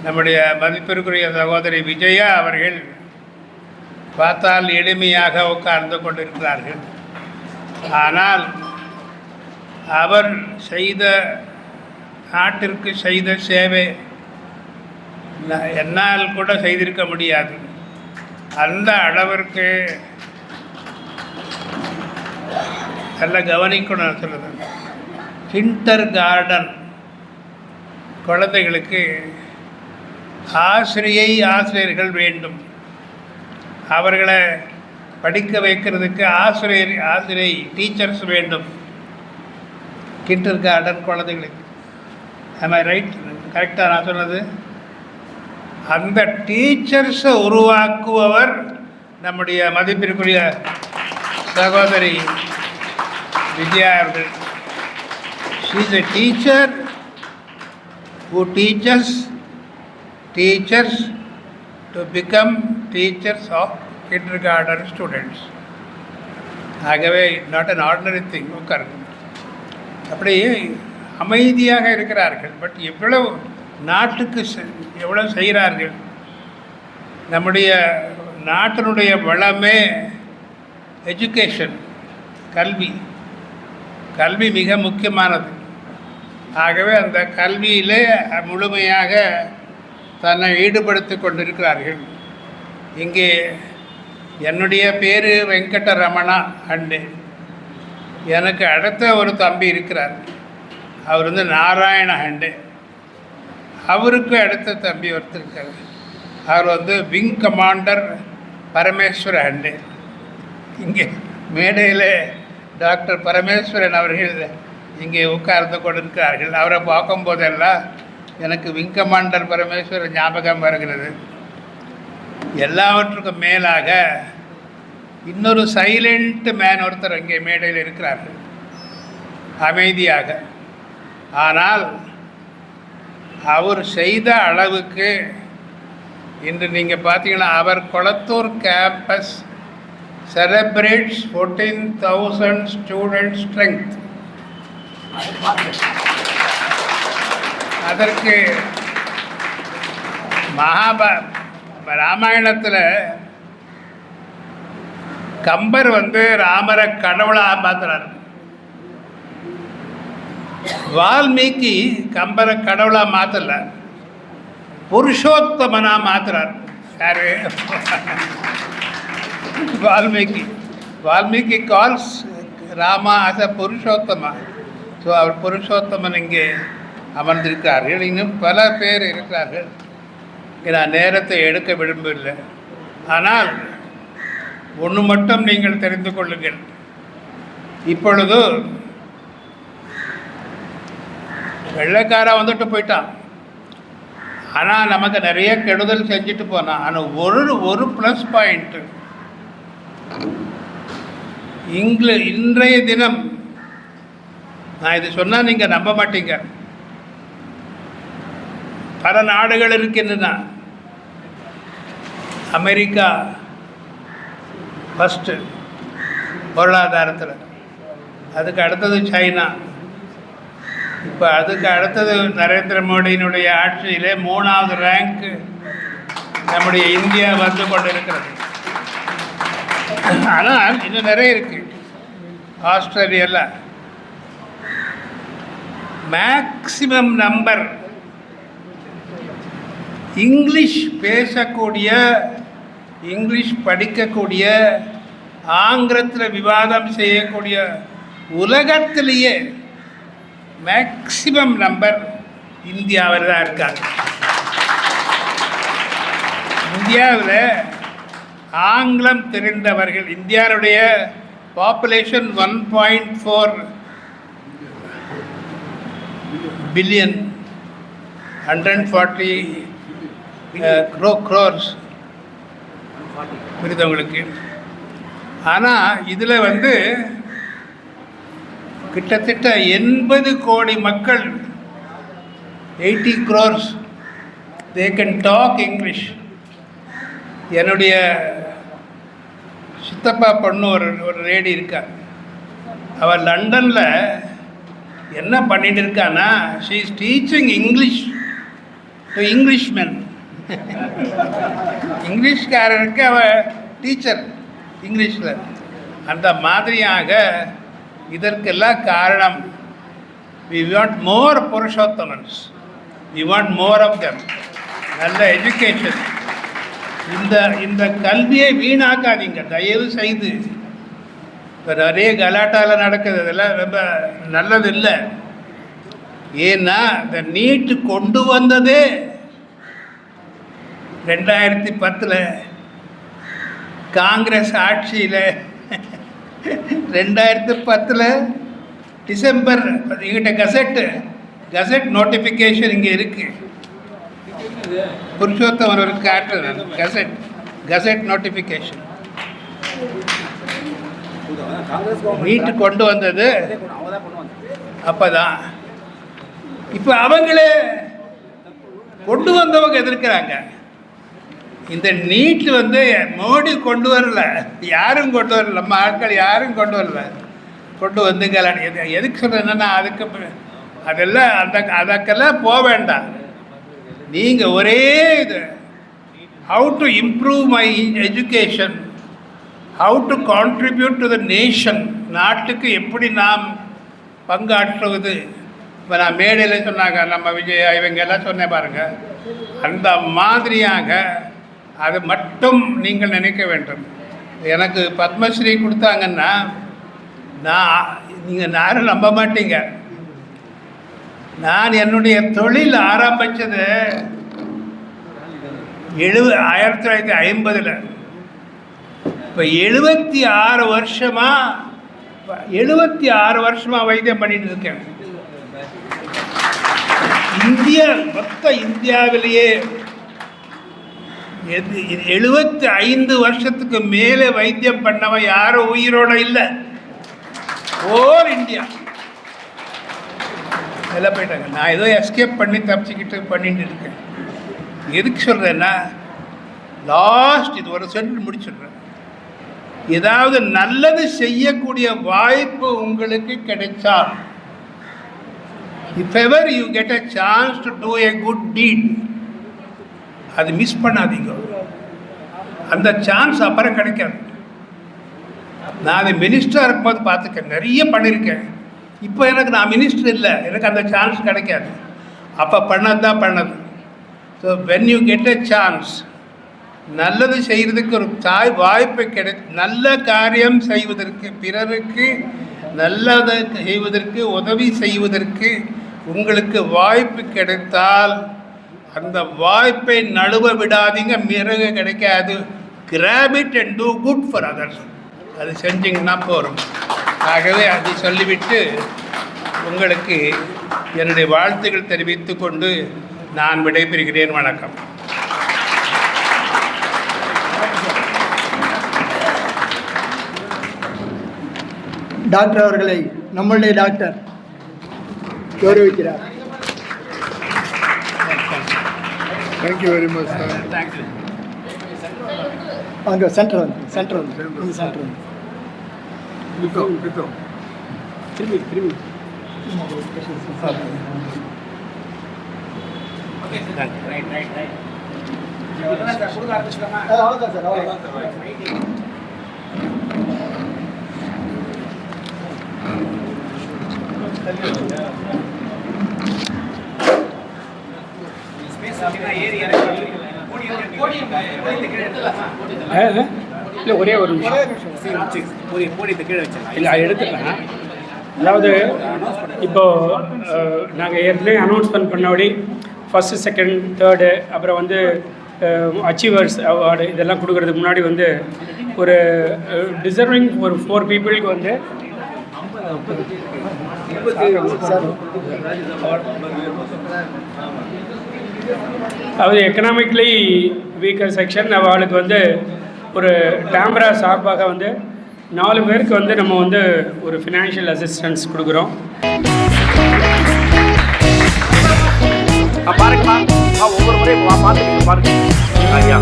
நம்முடைய மதிப்பிற்குரிய சகோதரி விஜயா அவர்கள் பார்த்தால் எளிமையாக உட்கார்ந்து கொண்டிருக்கிறார்கள். ஆனால் அவர் நாட்டிற்கு செய்த சேவை என்னால் கூட செய்திருக்க முடியாது. அந்த அளவிற்கு நல்ல கவனிக்கணும் சொல்லுது. கிண்டர் கார்டன் குழந்தைகளுக்கு ஆசிரியர்கள் வேண்டும். அவர்களை படிக்க வைக்கிறதுக்கு ஆசிரியை டீச்சர்ஸ் வேண்டும். கிண்டர் கார்டன் குழந்தைகளுக்கு. am I right? கரெக்டாக நான் சொன்னது? அந்த டீச்சர்ஸை உருவாக்குபவர் நம்முடைய மதிப்பிற்குரிய சகோதரி விஜயா அவர்கள். She is a teacher who teaches teachers to become teachers of kindergarten students. ஆகவே நாட் அன் ஆர்டினரி திங். உட்காருங்க. அப்படி அமைதியாக இருக்கிறார்கள். பட் எவ்வளவு நாட்டுக்கு எவ்வளோ செய்கிறார்கள். நம்முடைய நாட்டினுடைய வளமே எஜுகேஷன், கல்வி மிக முக்கியமானது. ஆகவே அந்த கல்வியிலே முழுமையாக தன்னை ஈடுபடுத்தி கொண்டிருக்கிறார்கள். இங்கே என்னுடைய பேர் வெங்கடரமணா அண்டே. எனக்கு அடுத்த ஒரு தம்பி இருக்கிறார். அவர் நாராயண ஹண்டே. அவருக்கு அடுத்த தம்பி ஒருத்தர் இருக்கார். அவர் விங் கமாண்டர் பரமேஸ்வர ஹண்டே. இங்கே மேடையில் டாக்டர் பரமேஸ்வரன் அவர்கள் இங்கே உட்கார்ந்து கொண்டிருக்கிறார்கள். அவரை பார்க்கும்போதெல்லாம் எனக்கு விங் கமாண்டர் பரமேஸ்வரன் ஞாபகம் வருகிறது. எல்லாவற்றுக்கும் மேலாக இன்னொரு சைலண்ட் மேன் ஒருத்தர் இங்கே மேடையில் இருக்கிறார்கள், அமைதியாக. ஆனால் அவர் செய்த அளவுக்கு இன்று நீங்கள் பார்த்தீங்கன்னா அவர் Kolathur campus celebrates 14,000 student strength. அதற்கு ராமாயணத்தில் கம்பர் ராமரை கடவுளாக பார்த்துறார். வால்மீகி கம்பரை கடவுளாக மாற்றல, புருஷோத்தமனாக மாற்றுறார். யாரு? Valmiki calls Rama as a Purushottama. So அவர் புருஷோத்தமன் இங்கே அமர்ந்திருக்கிறார்கள். இன்னும் பல பேர் இருக்கிறார்கள். நான் நேரத்தை எடுக்க விரும்பவில்லை. ஆனால் ஒன்று மட்டும் நீங்கள் தெரிந்து கொள்ளுங்கள். இப்பொழுது வெள்ளைக்காரா போயிட்டான். ஆனால் நமக்கு நிறைய கெடுதல் செஞ்சுட்டு போனான். ஆனால் ஒரு ப்ளஸ் பாயிண்ட்டு, இன்றைய தினம் நான் இது சொன்னால் நீங்கள் நம்ப மாட்டீங்க. பல நாடுகள் இருக்கின்றன. அமெரிக்கா ஃபஸ்ட்டு பொருளாதாரத்தில், அதுக்கு அடுத்தது சைனா, இப்போ அதுக்கு அடுத்தது நரேந்திர மோடியினுடைய ஆட்சியிலே 3வது ரேங்க்கு நம்முடைய இந்தியா வந்து கொண்டு இருக்கிறது. ஆனால் இன்னும் நிறைய இருக்குது. ஆஸ்திரேலியாவில் மேக்சிமம் நம்பர் இங்கிலீஷ் பேசக்கூடிய, இங்கிலீஷ் படிக்கக்கூடிய, ஆங்கிலத்தில் விவாதம் செய்யக்கூடிய உலகத்திலேயே மேக்சிமம் நம்பர் இந்தியாவில் தான் இருக்காங்க. இந்தியாவில் ஆங்கிலம் தெரிந்தவர்கள், இந்தியாவுடைய பாப்புலேஷன் 1.4 பில்லியன், 140 crores புரியுதவங்களுக்கு. ஆனால் இதில் வந்து கிட்டத்தட்ட 80 கோடி மக்கள், 80 crores, they can talk English. என்னுடைய சித்தப்பா பொண்ணு ஒரு லேடி இருக்கா. அவள் லண்டனில் என்ன பண்ணிட்டு இருக்கான்னா, she is teaching English to Englishmen. இங்கிலீஷ்காரருக்கு அவள் டீச்சர் இங்கிலீஷில். அந்த மாதிரியாக இதற்கெல்லாம் காரணம், we want more புருஷோத்தமன்ஸ், we want more of them. நல்ல எஜுகேஷன். இந்த கல்வியை வீணாக்காதீங்க தயவு செய்து. இப்போ நிறைய கலாட்டாவில் நடக்குது, அதெல்லாம் ரொம்ப நல்லது இல்லை. ஏன்னா இந்த நீட்டு கொண்டு வந்ததே 2010 காங்கிரஸ் ஆட்சியில். 2010 டிசம்பர், எங்கிட்ட கசட் நோட்டிஃபிகேஷன் இங்கே இருக்குது. புருஷோத்தமன் ஒரு காட்டுறேன், கசட் நோட்டிஃபிகேஷன். நீட்டு கொண்டு வந்தது அப்போதான். இப்போ அவங்களே கொண்டு வந்தவங்க எதிர்க்கிறாங்க. இந்த நீட் வந்து மோடி கொண்டு வரல, யாரும் கொண்டு வரல, நம்ம ஆட்கள் யாரும் கொண்டு வரல. கொண்டு வந்து எதுக்கு சொல்கிறேன்னா, அதெல்லாம் அதுக்கெல்லாம் போக வேண்டாம். நீங்கள் ஒரே இது, how to improve my education, how to contribute to the nation, நாட்டுக்கு எப்படி நாம் பங்காற்றுவது. இப்போ நான் மேடையில் சொன்னாங்க, நம்ம விஜய் இவங்க எல்லாம் சொன்னேன் பாருங்கள், அந்த மாதிரியாக அது மட்டும் நீங்கள் நினைக்க வேண்டும். எனக்கு பத்மஸ்ரீ கொடுத்தாங்கன்னா, நீங்கள் யாரும் நம்ப மாட்டீங்க, நான் என்னுடைய தொழில் ஆரம்பித்தது 1950. இப்போ 76 வருஷமாக வைத்தியம் பண்ணிட்டு இருக்கேன். இந்தியாவிலேயே 75 வருஷத்துக்கு மேலே வைத்தியம் பண்ணவன் யாரும் உயிரோட இல்லை. ஓல் இந்தியா எல்லாம் போயிட்டாங்க. நான் ஏதோ எஸ்கேப் பண்ணி தப்பிச்சுக்கிட்டு பண்ணிட்டு இருக்கேன். எதுக்கு சொல்கிறேன்னா, இது ஒரு சென்டென்ஸ் முடிச்சிடுறேன். ஏதாவது நல்லது செய்யக்கூடிய வாய்ப்பு உங்களுக்கு கிடைச்சால், if ever you get a chance to do a good deed, அது மிஸ் பண்ணாதீங்க. அந்த சான்ஸ் அப்புறம் கிடைக்காது. நான் அது மினிஸ்டராக இருக்கும்போது பார்த்துக்கேன், நிறைய பண்ணியிருக்கேன். இப்போ நான் மினிஸ்டர் இல்லை, எனக்கு அந்த சான்ஸ் கிடைக்காது. அப்போ பண்ணது தான் பண்ணது. So when you get a chance, நல்லது செய்கிறதுக்கு ஒரு வாய்ப்பு நல்ல காரியம் செய்வதற்கு, பிறருக்கு நல்லதை செய்வதற்கு, உதவி செய்வதற்கு உங்களுக்கு வாய்ப்பு கிடைத்தால் அந்த வாய்ப்பை நழுவ விடாதீங்க. பிறகு கிடைக்காது. Grab it and do good for others. அது செஞ்சிங்கன்னா போகிறோம். ஆகவே அதை சொல்லிவிட்டு உங்களுக்கு என்னுடைய வாழ்த்துக்கள் தெரிவித்து கொண்டு நான் விடைபெறுகிறேன். வணக்கம். டாக்டர் அவர்களை நம்மளுடைய டாக்டர் கௌரவிக்கிறார். Thank you very much sir. அங்கே சென்டர் வந்து சென்டர் வந்து இந்த சென்டர் வந்து திரும்பி திரும்பி அவ்வளோதான் சார் அவ்வளோதான். இல்லை ஒரே ஒரு நிமிஷம் இல்லை அது எடுத்துக்கலாம். அதாவது இப்போது நாங்கள் ஏற்கனவே அனௌன்ஸ்மெண்ட் பண்ணபடி ஃபஸ்ட்டு செகண்ட் தேர்டு அப்புறம் வந்து அச்சீவர்ஸ் அவார்டு இதெல்லாம் கொடுக்கறதுக்கு முன்னாடி வந்து ஒரு டிசர்விங் ஒரு 4 பீப்புளுக்கு வந்து அதாவது எக்கனாமிக்லி வீக்கர் செக்ஷன் அவளுக்கு வந்து ஒரு டேம்பரா சார்பாக வந்து 4 பேருக்கு வந்து நம்ம வந்து ஒரு ஃபினான்ஷியல் அசிஸ்டன்ஸ் கொடுக்குறோம். பாருங்கம்மா, ஒவ்வொரு முறையும் பார்த்துட்டு பாருங்க. ஐயா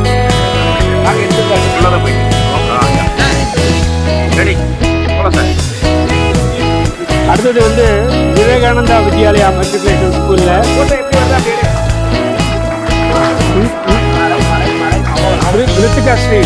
நாங்கள் எடுத்துருக்காங்க உள்ளதை போயிட்டு ரெடி போல சார். அடுத்தது வந்து விவேகானந்தா வித்யாலயா மெட்ரிகுலேஷன் ஸ்கூலில் Ritika Sri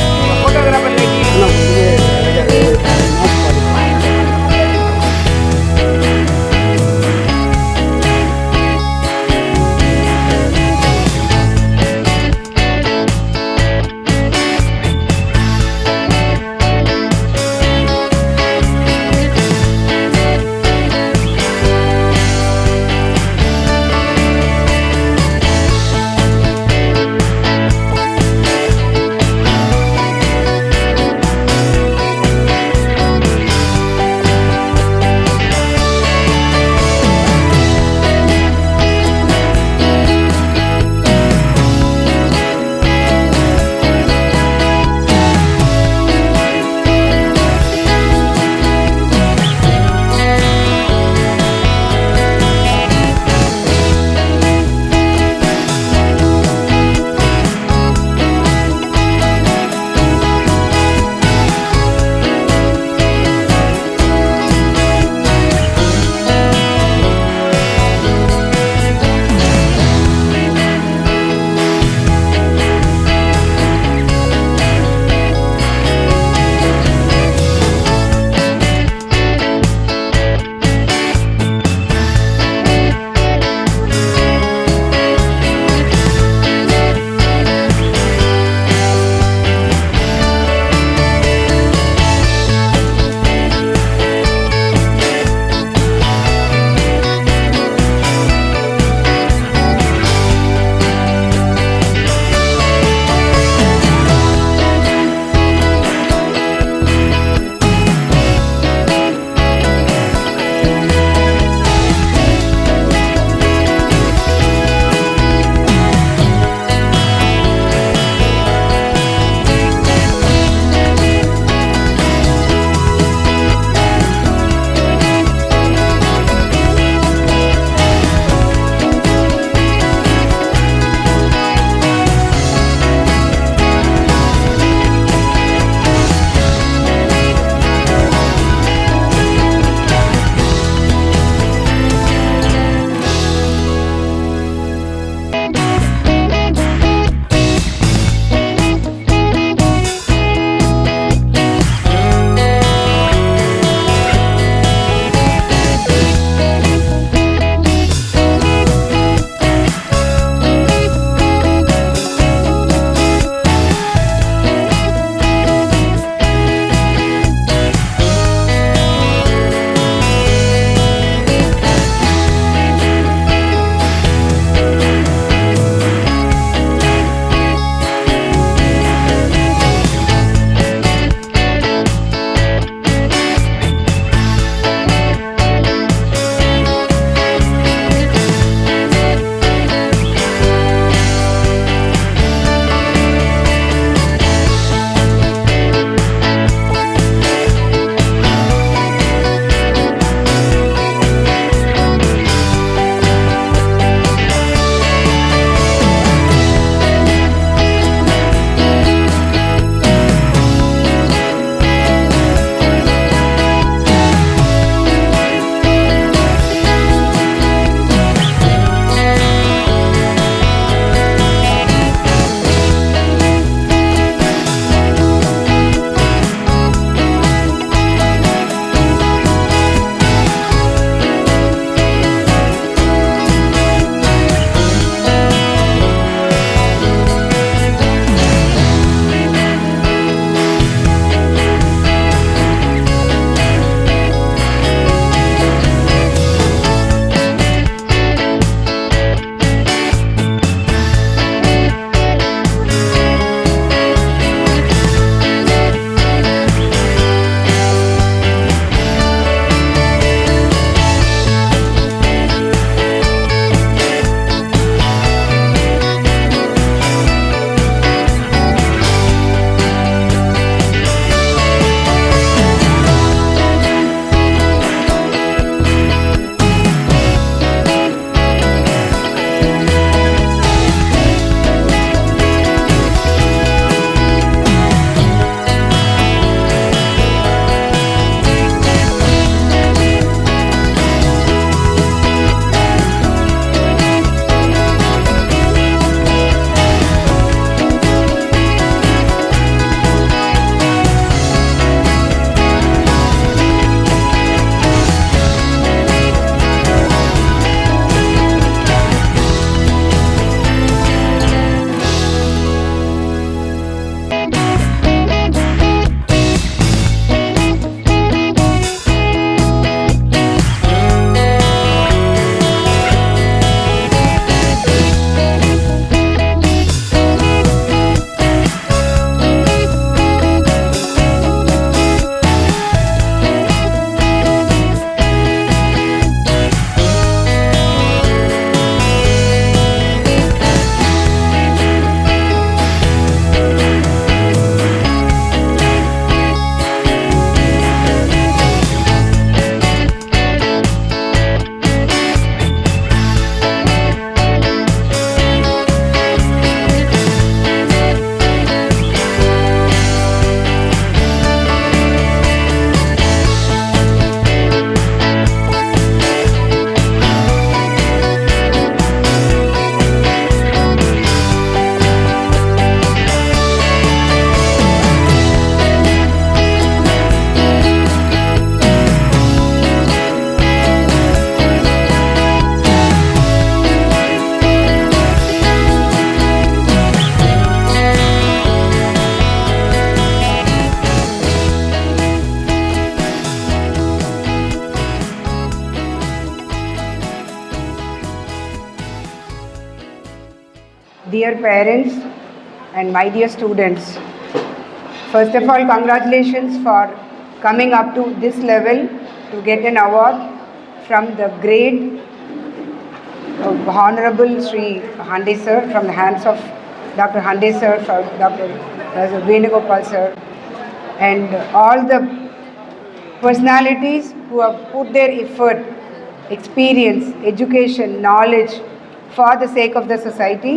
dear parents and my dear students. First of all, congratulations for coming up to this level to get an award from the great Honorable Sri Hande sir, from the hands of Dr. Hande sir, from Dr. Venugopal sir, and all the personalities who have put their effort, experience, education, knowledge for the sake of the society.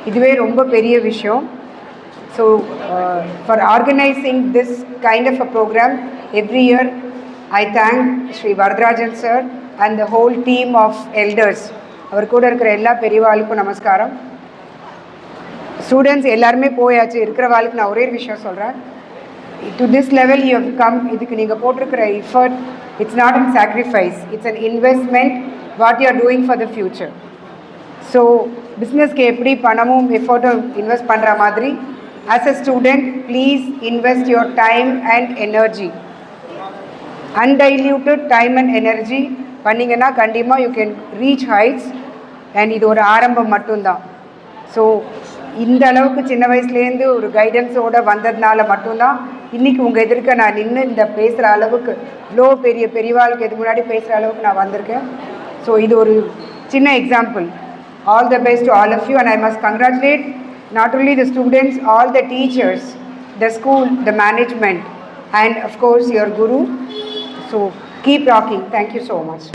இதுவே ரொம்ப பெரிய விஷயம். So for organizing this kind of a program every year, I thank Sri Varadarajan sir and the whole team of elders. அவர் கூட இருக்கிற எல்லா பெரியவாளுக்கும் நமஸ்காரம். Students எல்லாருமே போயாச்சு, இருக்கிறவாளுக்கு நான் ஒரே விஷயம் சொல்கிறேன். To this level you have come, இதுக்கு நீங்கள் போட்டிருக்கிற effort, it's not a sacrifice, it's an investment what you are doing for the future. So பிஸ்னஸ்க்கு எப்படி பணமும் எஃபர்ட்டும் இன்வெஸ்ட் பண்ணுற மாதிரி, as a student please invest your time and energy, undiluted time and energy பண்ணிங்கன்னா கண்டிப்பாக you can reach heights, and இது ஒரு ஆரம்பம் மட்டும்தான். ஸோ இந்த அளவுக்கு சின்ன வயசுலேருந்து ஒரு கைடன்ஸோடு வந்ததுனால மட்டும்தான் இன்றைக்கி உங்கள் எதிர்க்க நான் நின்று இந்த பேசுகிற அளவுக்கு, இவ்வளோ பெரியவாளுக்கு எது முன்னாடி பேசுகிற அளவுக்கு நான் வந்திருக்கேன். ஸோ இது ஒரு சின்ன example. All the best to all of you, and I must congratulate not only the students, all the teachers, the school, the management, and of course your guru. So keep rocking. Thank you so much.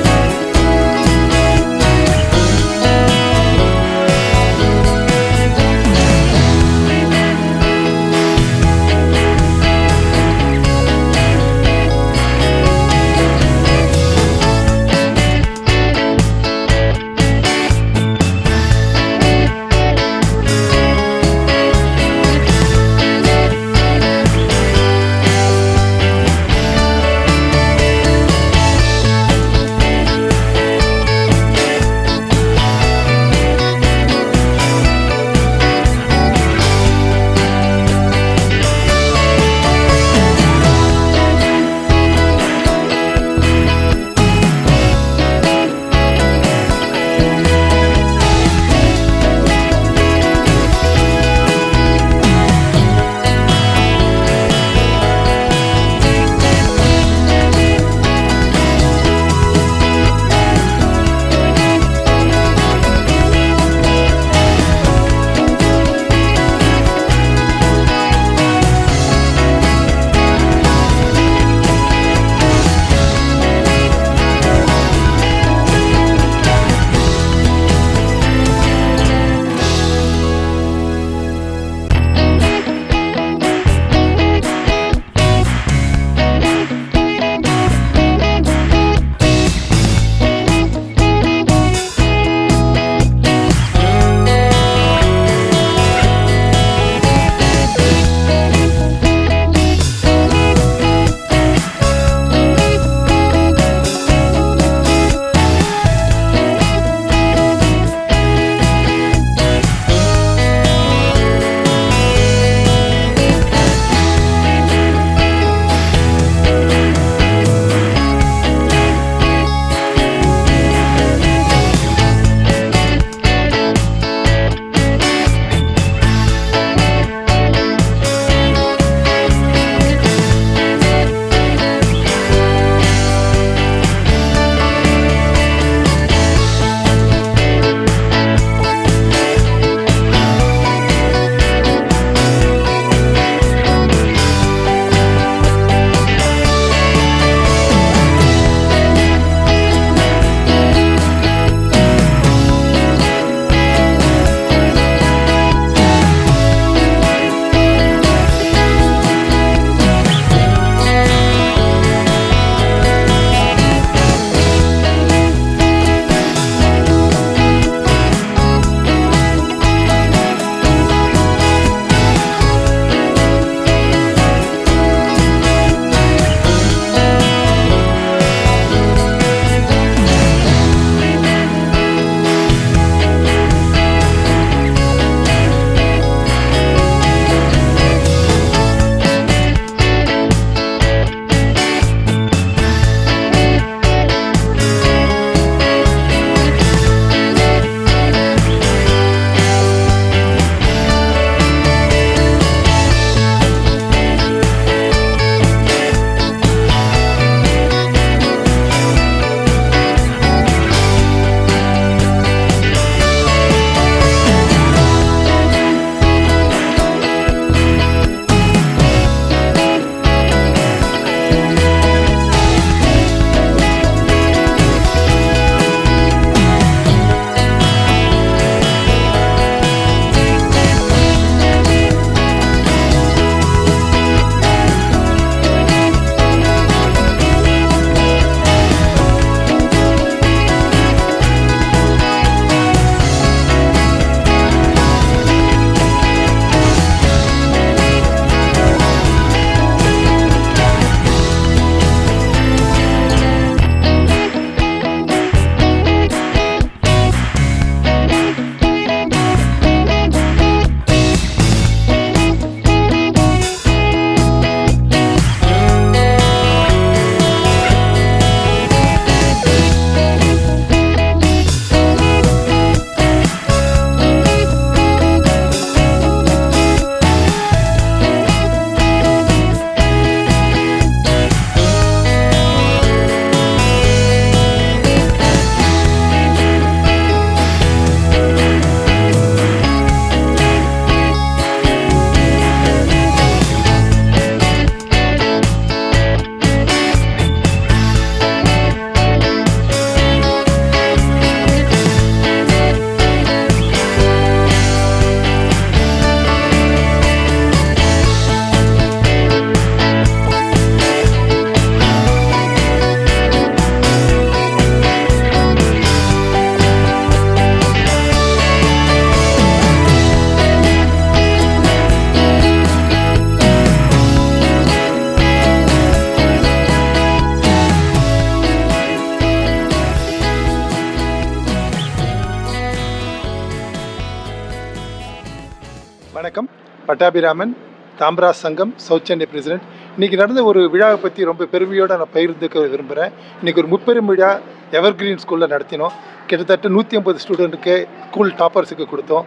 வணக்கம். பட்டாபிராமன், தாம்பராஸ் சங்கம் south Chennai president. இன்றைக்கி நடந்த ஒரு விழாவை பற்றி ரொம்ப பெருமையோடு நான் பகிர்ந்துக்க விரும்புகிறேன். இன்றைக்கி ஒரு முப்பெரும் விழா எவர்கிரீன் ஸ்கூலில் நடத்தினோம். கிட்டத்தட்ட 150 ஸ்டூடெண்ட்டுக்கு ஸ்கூல் டாப்பர்ஸுக்கு கொடுத்தோம்.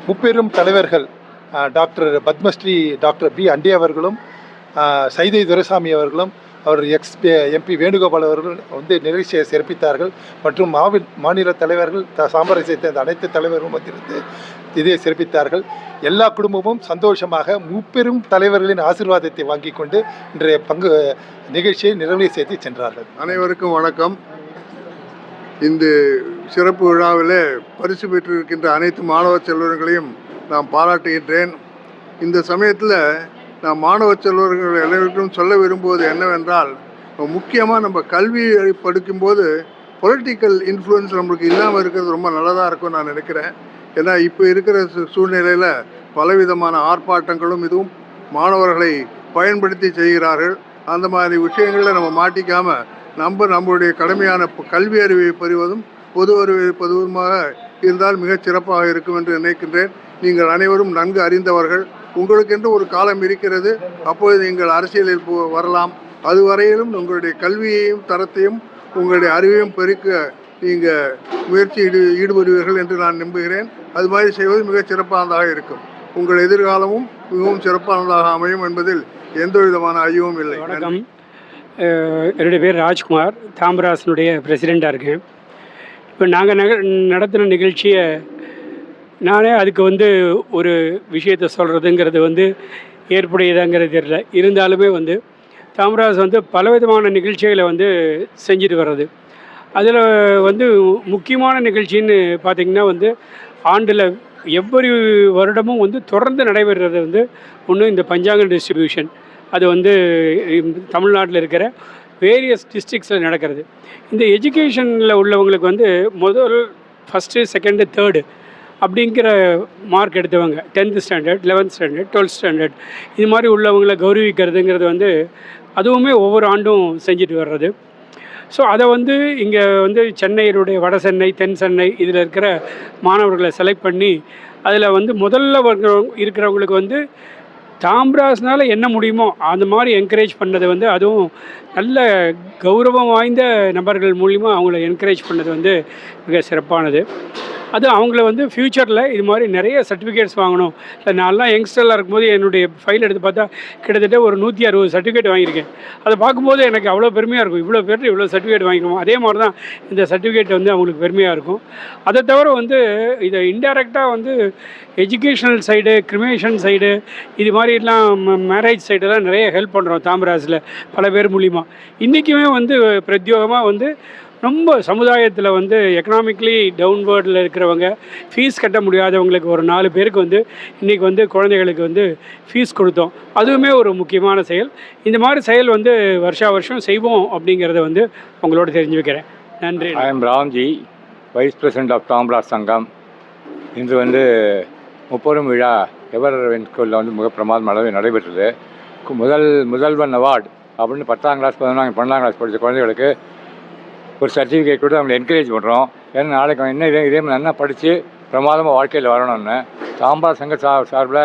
முப்பெரும் தலைவர்கள் டாக்டர் பத்மஸ்ரீ டாக்டர் பி அண்டே அவர்களும், சைதை துரைசாமி அவர்களும், அவர் எம்பி வேணுகோபால் அவர்கள் வந்து நிகழ்ச்சியை சிறப்பித்தார்கள். மற்றும் மாநில தலைவர்கள் சாம்பரை சேர்த்த அந்த அனைத்து தலைவர்களும் வந்திருந்து இதை சிறப்பித்தார்கள். எல்லா குடும்பமும் சந்தோஷமாக முப்பெரும் தலைவர்களின் ஆசீர்வாதத்தை வாங்கி கொண்டு இன்றைய நிகழ்ச்சியை நிறைவு செய்து சென்றார்கள். அனைவருக்கும் வணக்கம். இந்த சிறப்பு விழாவில் பரிசு பெற்றிருக்கின்ற அனைத்து மாணவ செல்வர்களையும் நான் பாராட்டுகின்றேன். இந்த சமயத்தில் நான் மாணவ செல்வர்கள் அனைவருக்கும் சொல்ல விரும்புவது என்னவென்றால், முக்கியமாக நம்ம கல்வி படிக்கும்போது பொலிட்டிக்கல் இன்ஃப்ளூயன்ஸ் நம்மளுக்கு இல்லாமல் இருக்கிறது ரொம்ப நல்லதாக இருக்கும்னு நான் நினைக்கிறேன். ஏன்னா இப்போ இருக்கிற சூழ்நிலையில் பலவிதமான ஆர்ப்பாட்டங்களும் இதுவும் மாணவர்களை பயன்படுத்தி செய்கிறார்கள். அந்த மாதிரி விஷயங்களில் நம்ம மாட்டிக்காமல் நம்மளுடைய கடமையான கல்வி அறிவை பெறுவதும் பொது அறிவை பெறுவதுமாக இருந்தால் மிகச் சிறப்பாக இருக்கும் என்று நினைக்கின்றேன். நீங்கள் அனைவரும் நன்கு அறிந்தவர்கள். உங்களுக்கென்று ஒரு காலம் இருக்கிறது, அப்போது நீங்கள் அரசியலில் வரலாம். அதுவரையிலும் உங்களுடைய கல்வியையும் தரத்தையும் உங்களுடைய அறிவையும் பெருக்க நீங்கள் முயற்சியில் ஈடுபடுவீர்கள் என்று நான் நம்புகிறேன். அது மாதிரி செய்வது மிகச் சிறப்பானதாக இருக்கும். உங்கள் எதிர்காலமும் மிகவும் சிறப்பானதாக அமையும் என்பதில் எந்த விதமான ஐயமும் இல்லை. வணக்கம். என்னுடைய பேர் ராஜ்குமார், தாம்பராசனுடைய பிரசிடெண்ட்டாக இருக்கேன். இப்போ நாங்கள் நடத்தின நிகழ்ச்சியை நானே அதுக்கு வந்து ஒரு விஷயத்தை சொல்கிறதுங்கிறது வந்து ஏற்புடையதாங்கிறது தெரியல. இருந்தாலுமே வந்து தாம்பராஸ் வந்து பலவிதமான நிகழ்ச்சிகளை வந்து செஞ்சுட்டு வர்றது. அதில் வந்து முக்கியமான நிகழ்ச்சின்னு பார்த்திங்கன்னா வந்து ஆண்டில் எவ்வொரு வருடமும் வந்து தொடர்ந்து நடைபெறுறது வந்து ஒன்று இந்த பஞ்சாங்க டிஸ்ட்ரிபியூஷன். அது வந்து தமிழ்நாட்டில் இருக்கிற வேரியஸ் டிஸ்ட்ரிக்ஸில் நடக்கிறது. இந்த எஜுகேஷனில் உள்ளவங்களுக்கு வந்து ஃபஸ்ட்டு, செகண்டு, தேர்டு அப்படிங்கிற மார்க் எடுத்தவங்க 10th standard, 11th standard, 12th standard இது மாதிரி உள்ளவங்களை கௌரவிக்கிறதுங்கிறது வந்து அதுவுமே ஒவ்வொரு ஆண்டும் செஞ்சுட்டு வர்றது. ஸோ அதை வந்து இங்கே வந்து சென்னையினுடைய வட சென்னை, தென் சென்னை இதில் இருக்கிற மாணவர்களை செலக்ட் பண்ணி அதில் வந்து முதல்ல இருக்கிறவங்களுக்கு வந்து தாம்பராஸ்னால் என்ன முடியுமோ அந்த மாதிரி என்கரேஜ் பண்ணது வந்து அதுவும் நல்ல கௌரவம் வாய்ந்த நபர்கள் மூலிமா அவங்கள என்கரேஜ் பண்ணது வந்து மிக சிறப்பானது. அது அவங்கள வந்து ஃப்யூச்சரில் இது மாதிரி நிறைய சர்டிஃபிகேட்ஸ் வாங்கணும். இல்லை நான்லாம் யங்ஸ்டரில் இருக்கும்போது என்னுடைய ஃபைல் எடுத்து பார்த்தா கிட்டத்தட்ட ஒரு 160 சர்டிஃபிகேட் வாங்கியிருக்கேன். அதை பார்க்கும்போது எனக்கு அவ்வளோ பெருமையாக இருக்கும். இவ்வளோ பேர் இவ்வளோ சர்டிஃபிகேட் வாங்கிக்கணும். அதே மாதிரி தான் இந்த சர்டிஃபிகேட் வந்து அவங்களுக்கு பெருமையாக இருக்கும். அதை தவிர வந்து இதை இன்டைரக்டாக வந்து எஜுகேஷ்னல் சைடு, கிரிமேஷன் சைடு இது மாதிரிலாம் மேரேஜ் சைடெல்லாம் நிறைய ஹெல்ப் பண்ணுறோம் தாம்பராஸில் பல பேர் மூலிமா. இன்றைக்குமே வந்து பிரத்யோகமாக வந்து ரொம்ப சமுதாயத்தில் வந்து எக்கனாமிக்லி டவுன்வேர்டில் இருக்கிறவங்க, ஃபீஸ் கட்ட முடியாதவங்களுக்கு ஒரு 4 பேருக்கு வந்து இன்றைக்கி வந்து குழந்தைகளுக்கு வந்து ஃபீஸ் கொடுத்தோம். அதுவுமே ஒரு முக்கியமான செயல். இந்த மாதிரி செயல் வந்து வருஷம் செய்வோம் அப்படிங்கிறத வந்து உங்களோட தெரிஞ்சு வைக்கிறேன். நன்றி. I am Ramji, vice president of Tambras Sangam. இன்று வந்து முப்பெரும் விழா எவர்கிரீன் ஸ்கூலில் வந்து மிக பிரமாதமாக நடைபெற்றது. முதல்வன் அவார்டு அப்படின்னு 10ஆம் கிளாஸ் 12ஆம் கிளாஸ் படித்த குழந்தைகளுக்கு ஒரு சர்டிஃபிகேட் கொடுத்து அவங்களை என்கரேஜ் பண்ணுறோம். ஏன்னா நாளைக்கு என்ன இதே நல்லா படித்து பிரமாதமாக வாழ்க்கையில் வரணும்னு தாம்பராஸ் சங்க சார்பில்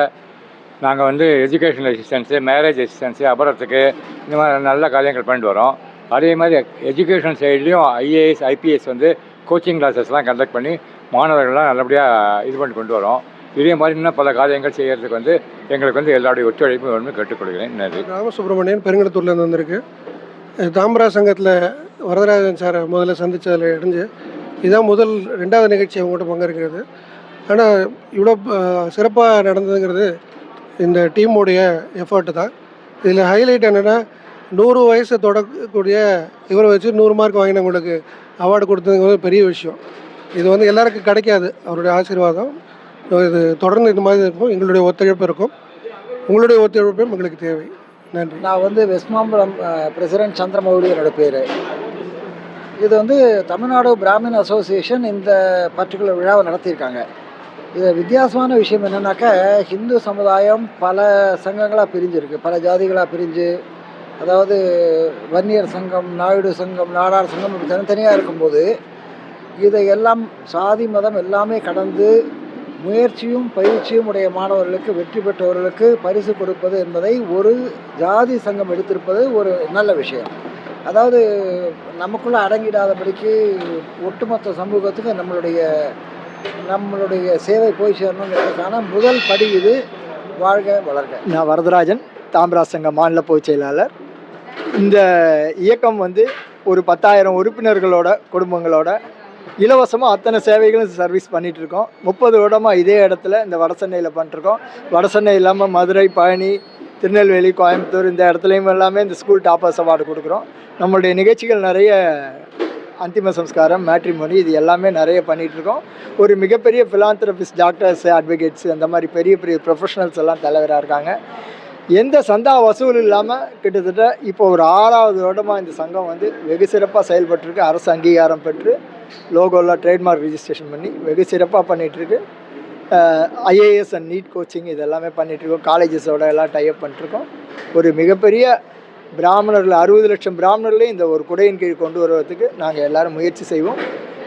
நாங்கள் வந்து எஜுகேஷனல் அசிஸ்டன்ஸு, மேரேஜ் அசிஸ்டன்ஸு, அபரத்துக்கு இந்த மாதிரி நல்ல காரியங்கள் பண்ணிட்டு வரோம். அதே மாதிரி எஜுகேஷன் சைட்லேயும் IAS, IPS வந்து கோச்சிங் கிளாஸஸ்லாம் கண்டக்ட் பண்ணி மாணவர்கள்லாம் நல்லபடியாக இது பண்ணி கொண்டு வரோம். இதே மாதிரி இன்னும் பல காரியங்கள் செய்கிறதுக்கு வந்து எங்களுக்கு வந்து எல்லாருடைய ஒத்துழைப்பு வேணும்னு கேட்டுக்கொள்கிறேன். நன்றி. ராமசுப்ரமணியன், பெருங்கடத்தூர்லேருந்து வந்திருக்கு. தாம்பராஸ் சங்கத்தில் வரதராஜன் சாரை முதல்ல சந்தித்ததில் இடைஞ்சு இதுதான் 2வது நிகழ்ச்சி அவங்கள்ட்ட பங்கேற்கிறது. ஆனால் இவ்வளோ சிறப்பாக நடந்ததுங்கிறது இந்த டீமுடைய எஃபர்ட்டு தான். இதில் ஹைலைட் என்னென்னா 100 வயசை தொடக்கூடிய இவரை வச்சு 100 மார்க் வாங்கினவங்களுக்கு அவார்டு கொடுத்ததுங்கிறது பெரிய விஷயம். இது வந்து எல்லாருக்கும் கிடைக்காது. அவருடைய ஆசீர்வாதம் இது தொடர்ந்து இந்த மாதிரி இருக்கும். எங்களுடைய ஒத்துழைப்பு இருக்கும். உங்களுடைய ஒத்துழைப்பும் எங்களுக்கு தேவை. நன்றி. நான் வந்து வெஸ்ட் மாம்பலம் பிரசிடென்ட் சந்திரமௌலி என்னோட பேர். இது வந்து தமிழ்நாடு பிராமின் அசோசியேஷன் இந்த பர்டிகுலர் விழாவை நடத்தியிருக்காங்க. இது வித்தியாசமான விஷயம் என்னென்னாக்கா, ஹிந்து சமுதாயம் பல சங்கங்களாக பிரிஞ்சிருக்கு, பல ஜாதிகளாக பிரிஞ்சு, அதாவது வன்னியர் சங்கம், நாயுடு சங்கம், நாடார் சங்கம் இப்படி தனித்தனியாக இருக்கும்போது இதை எல்லாம் சாதி மதம் எல்லாமே கடந்து முயற்சியும் பயிற்சியும் உடைய மாணவர்களுக்கு, வெற்றி பெற்றவர்களுக்கு பரிசு கொடுப்பது என்பதை ஒரு ஜாதி சங்கம் எடுத்திருப்பது ஒரு நல்ல விஷயம். அதாவது நமக்குள்ளே அடங்கிடாதபடிக்கு ஒட்டுமொத்த சமூகத்துக்கு நம்மளுடைய சேவை போய் சேரணுங்கிறதுக்கான முதல் படி இது. வாழ்க வளர்க. நான் வரதராஜன், தாம்பரா சங்க மாநில பொதுச் செயலாளர். இந்த இயக்கம் வந்து ஒரு 10,000 உறுப்பினர்களோட குடும்பங்களோட இலவசமாக அத்தனை சேவைகளும் சர்வீஸ் பண்ணிகிட்ருக்கோம். 30 வருடமாக இதே இடத்துல இந்த வடசென்னையில் பண்ணிட்டுருக்கோம். வடசென்னை இல்லாமல் மதுரை, பழனி, திருநெல்வேலி, கோயம்புத்தூர் இந்த இடத்துலையும் எல்லாமே இந்த ஸ்கூல் டாப்பர்ஸ் அவார்டு கொடுக்குறோம். நம்மளுடைய நிகழ்ச்சிகள் நிறைய அந்திம சம்ஸ்காரம், மேட்ரிமோனி, இது எல்லாமே நிறைய பண்ணிகிட்ருக்கோம். ஒரு மிகப்பெரிய ஃபிலாந்திரபிஸ்ட், டாக்டர்ஸ், அட்வொகேட்ஸ், அந்த மாதிரி பெரிய பெரிய ப்ரொஃபஷனல்ஸ் எல்லாம் தலைவராக இருக்காங்க. எந்த சந்தா வசூல் இல்லாமல் கிட்டத்தட்ட இப்போ ஒரு 6வது வருடமாக இந்த சங்கம் வந்து வெகு சிறப்பாக செயல்பட்டுருக்கு. அரசு அங்கீகாரம் பெற்று லோகோலாம் ட்ரேட்மார்க் ரிஜிஸ்ட்ரேஷன் பண்ணி வெகு சிறப்பாக பண்ணிகிட்ருக்கு. ஐஏஎஸ் அண்ட் நீட் கோச்சிங் இது எல்லாமே பண்ணிகிட்ருக்கோம். காலேஜஸோட எல்லாம் டைப் பண்ணிட்டுருக்கோம். ஒரு மிகப்பெரிய பிராமணர்கள் 60 லட்சம் பிராமணர்களையும் இந்த ஒரு குடையின் கீழ் கொண்டு வருவதற்கு நாங்கள் எல்லோரும் முயற்சி செய்வோம்.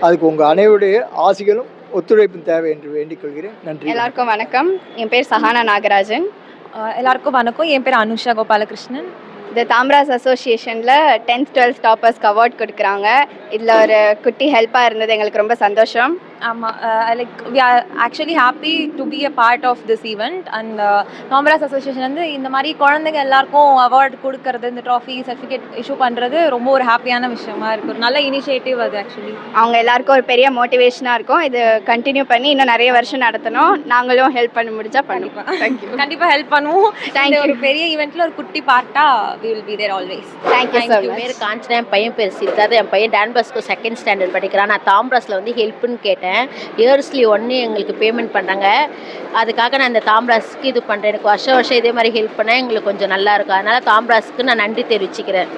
அதுக்கு உங்கள் அனைவருடைய ஆசிகளும் ஒத்துழைப்பும் தேவை என்று வேண்டிக் கொள்கிறேன். நன்றி. எல்லாருக்கும் வணக்கம். என் பேர் சஹானா நாகராஜன். எல்லாருக்கும் வணக்கம். என் பேர் அனுஷா கோபாலகிருஷ்ணன். இந்த தாம்ராஸ் அசோசியேஷனில் 10th 12th டாப்பர்ஸ்க்கு அவார்ட் கொடுக்குறாங்க. இதில் ஒரு குட்டி ஹெல்ப்பாக இருந்தது, எங்களுக்கு ரொம்ப சந்தோஷம். ஆமாம், like we are actually happy to be a part of this event. And Tamras association வந்து இந்த மாதிரி குழந்தைங்க எல்லாருக்கும் அவார்டு கொடுக்கறது, இந்த ட்ராஃபி சர்டிஃபிகேட் இஷ்யூ பண்ணுறது ரொம்ப ஒரு ஹாப்பியான விஷயமா இருக்குது. ஒரு நல்ல இனிஷியேட்டிவ் அது. ஆக்சுவலி அவங்க எல்லாருக்கும் ஒரு பெரிய மோட்டிவேஷனாக இருக்கும். இது கண்டினியூ பண்ணி இன்னும் நிறைய வருஷம் நடத்தணும். நாங்களும் ஹெல்ப் பண்ண முடிஞ்சா பண்ணுவோம். தேங்க்யூ. கண்டிப்பாக ஹெல்ப் பண்ணுவோம். தேங்க்யூ. ஒரு பெரிய ஈவெண்ட்டில் ஒரு குட்டி பார்ட்டாக we will be there always. Thank you sir. என் பேர் காஞ்சனா, என் பையன் பேர் சித்தார்த். என் பையன் டான் பாஸ்கோ 2nd ஸ்டாண்டர்ட் படிக்கிறான். நான் தாம்ராஸில் வந்து ஹெல்ப்புன்னு கேட்டேன். இயர்ஸ்லி 1 எங்களுக்கு பேமெண்ட் பண்ணுறாங்க. அதுக்காக நான் இந்த தாம்ராஸ்க்கு இது பண்ணுறேன். எனக்கு வருஷம் இதே மாதிரி ஹெல்ப் பண்ணால் எங்களுக்கு கொஞ்சம் நல்லா இருக்கும். அதனால் தாம்ராஸ்க்கு நான் நன்றி தெரிவிச்சுக்கிறேன்.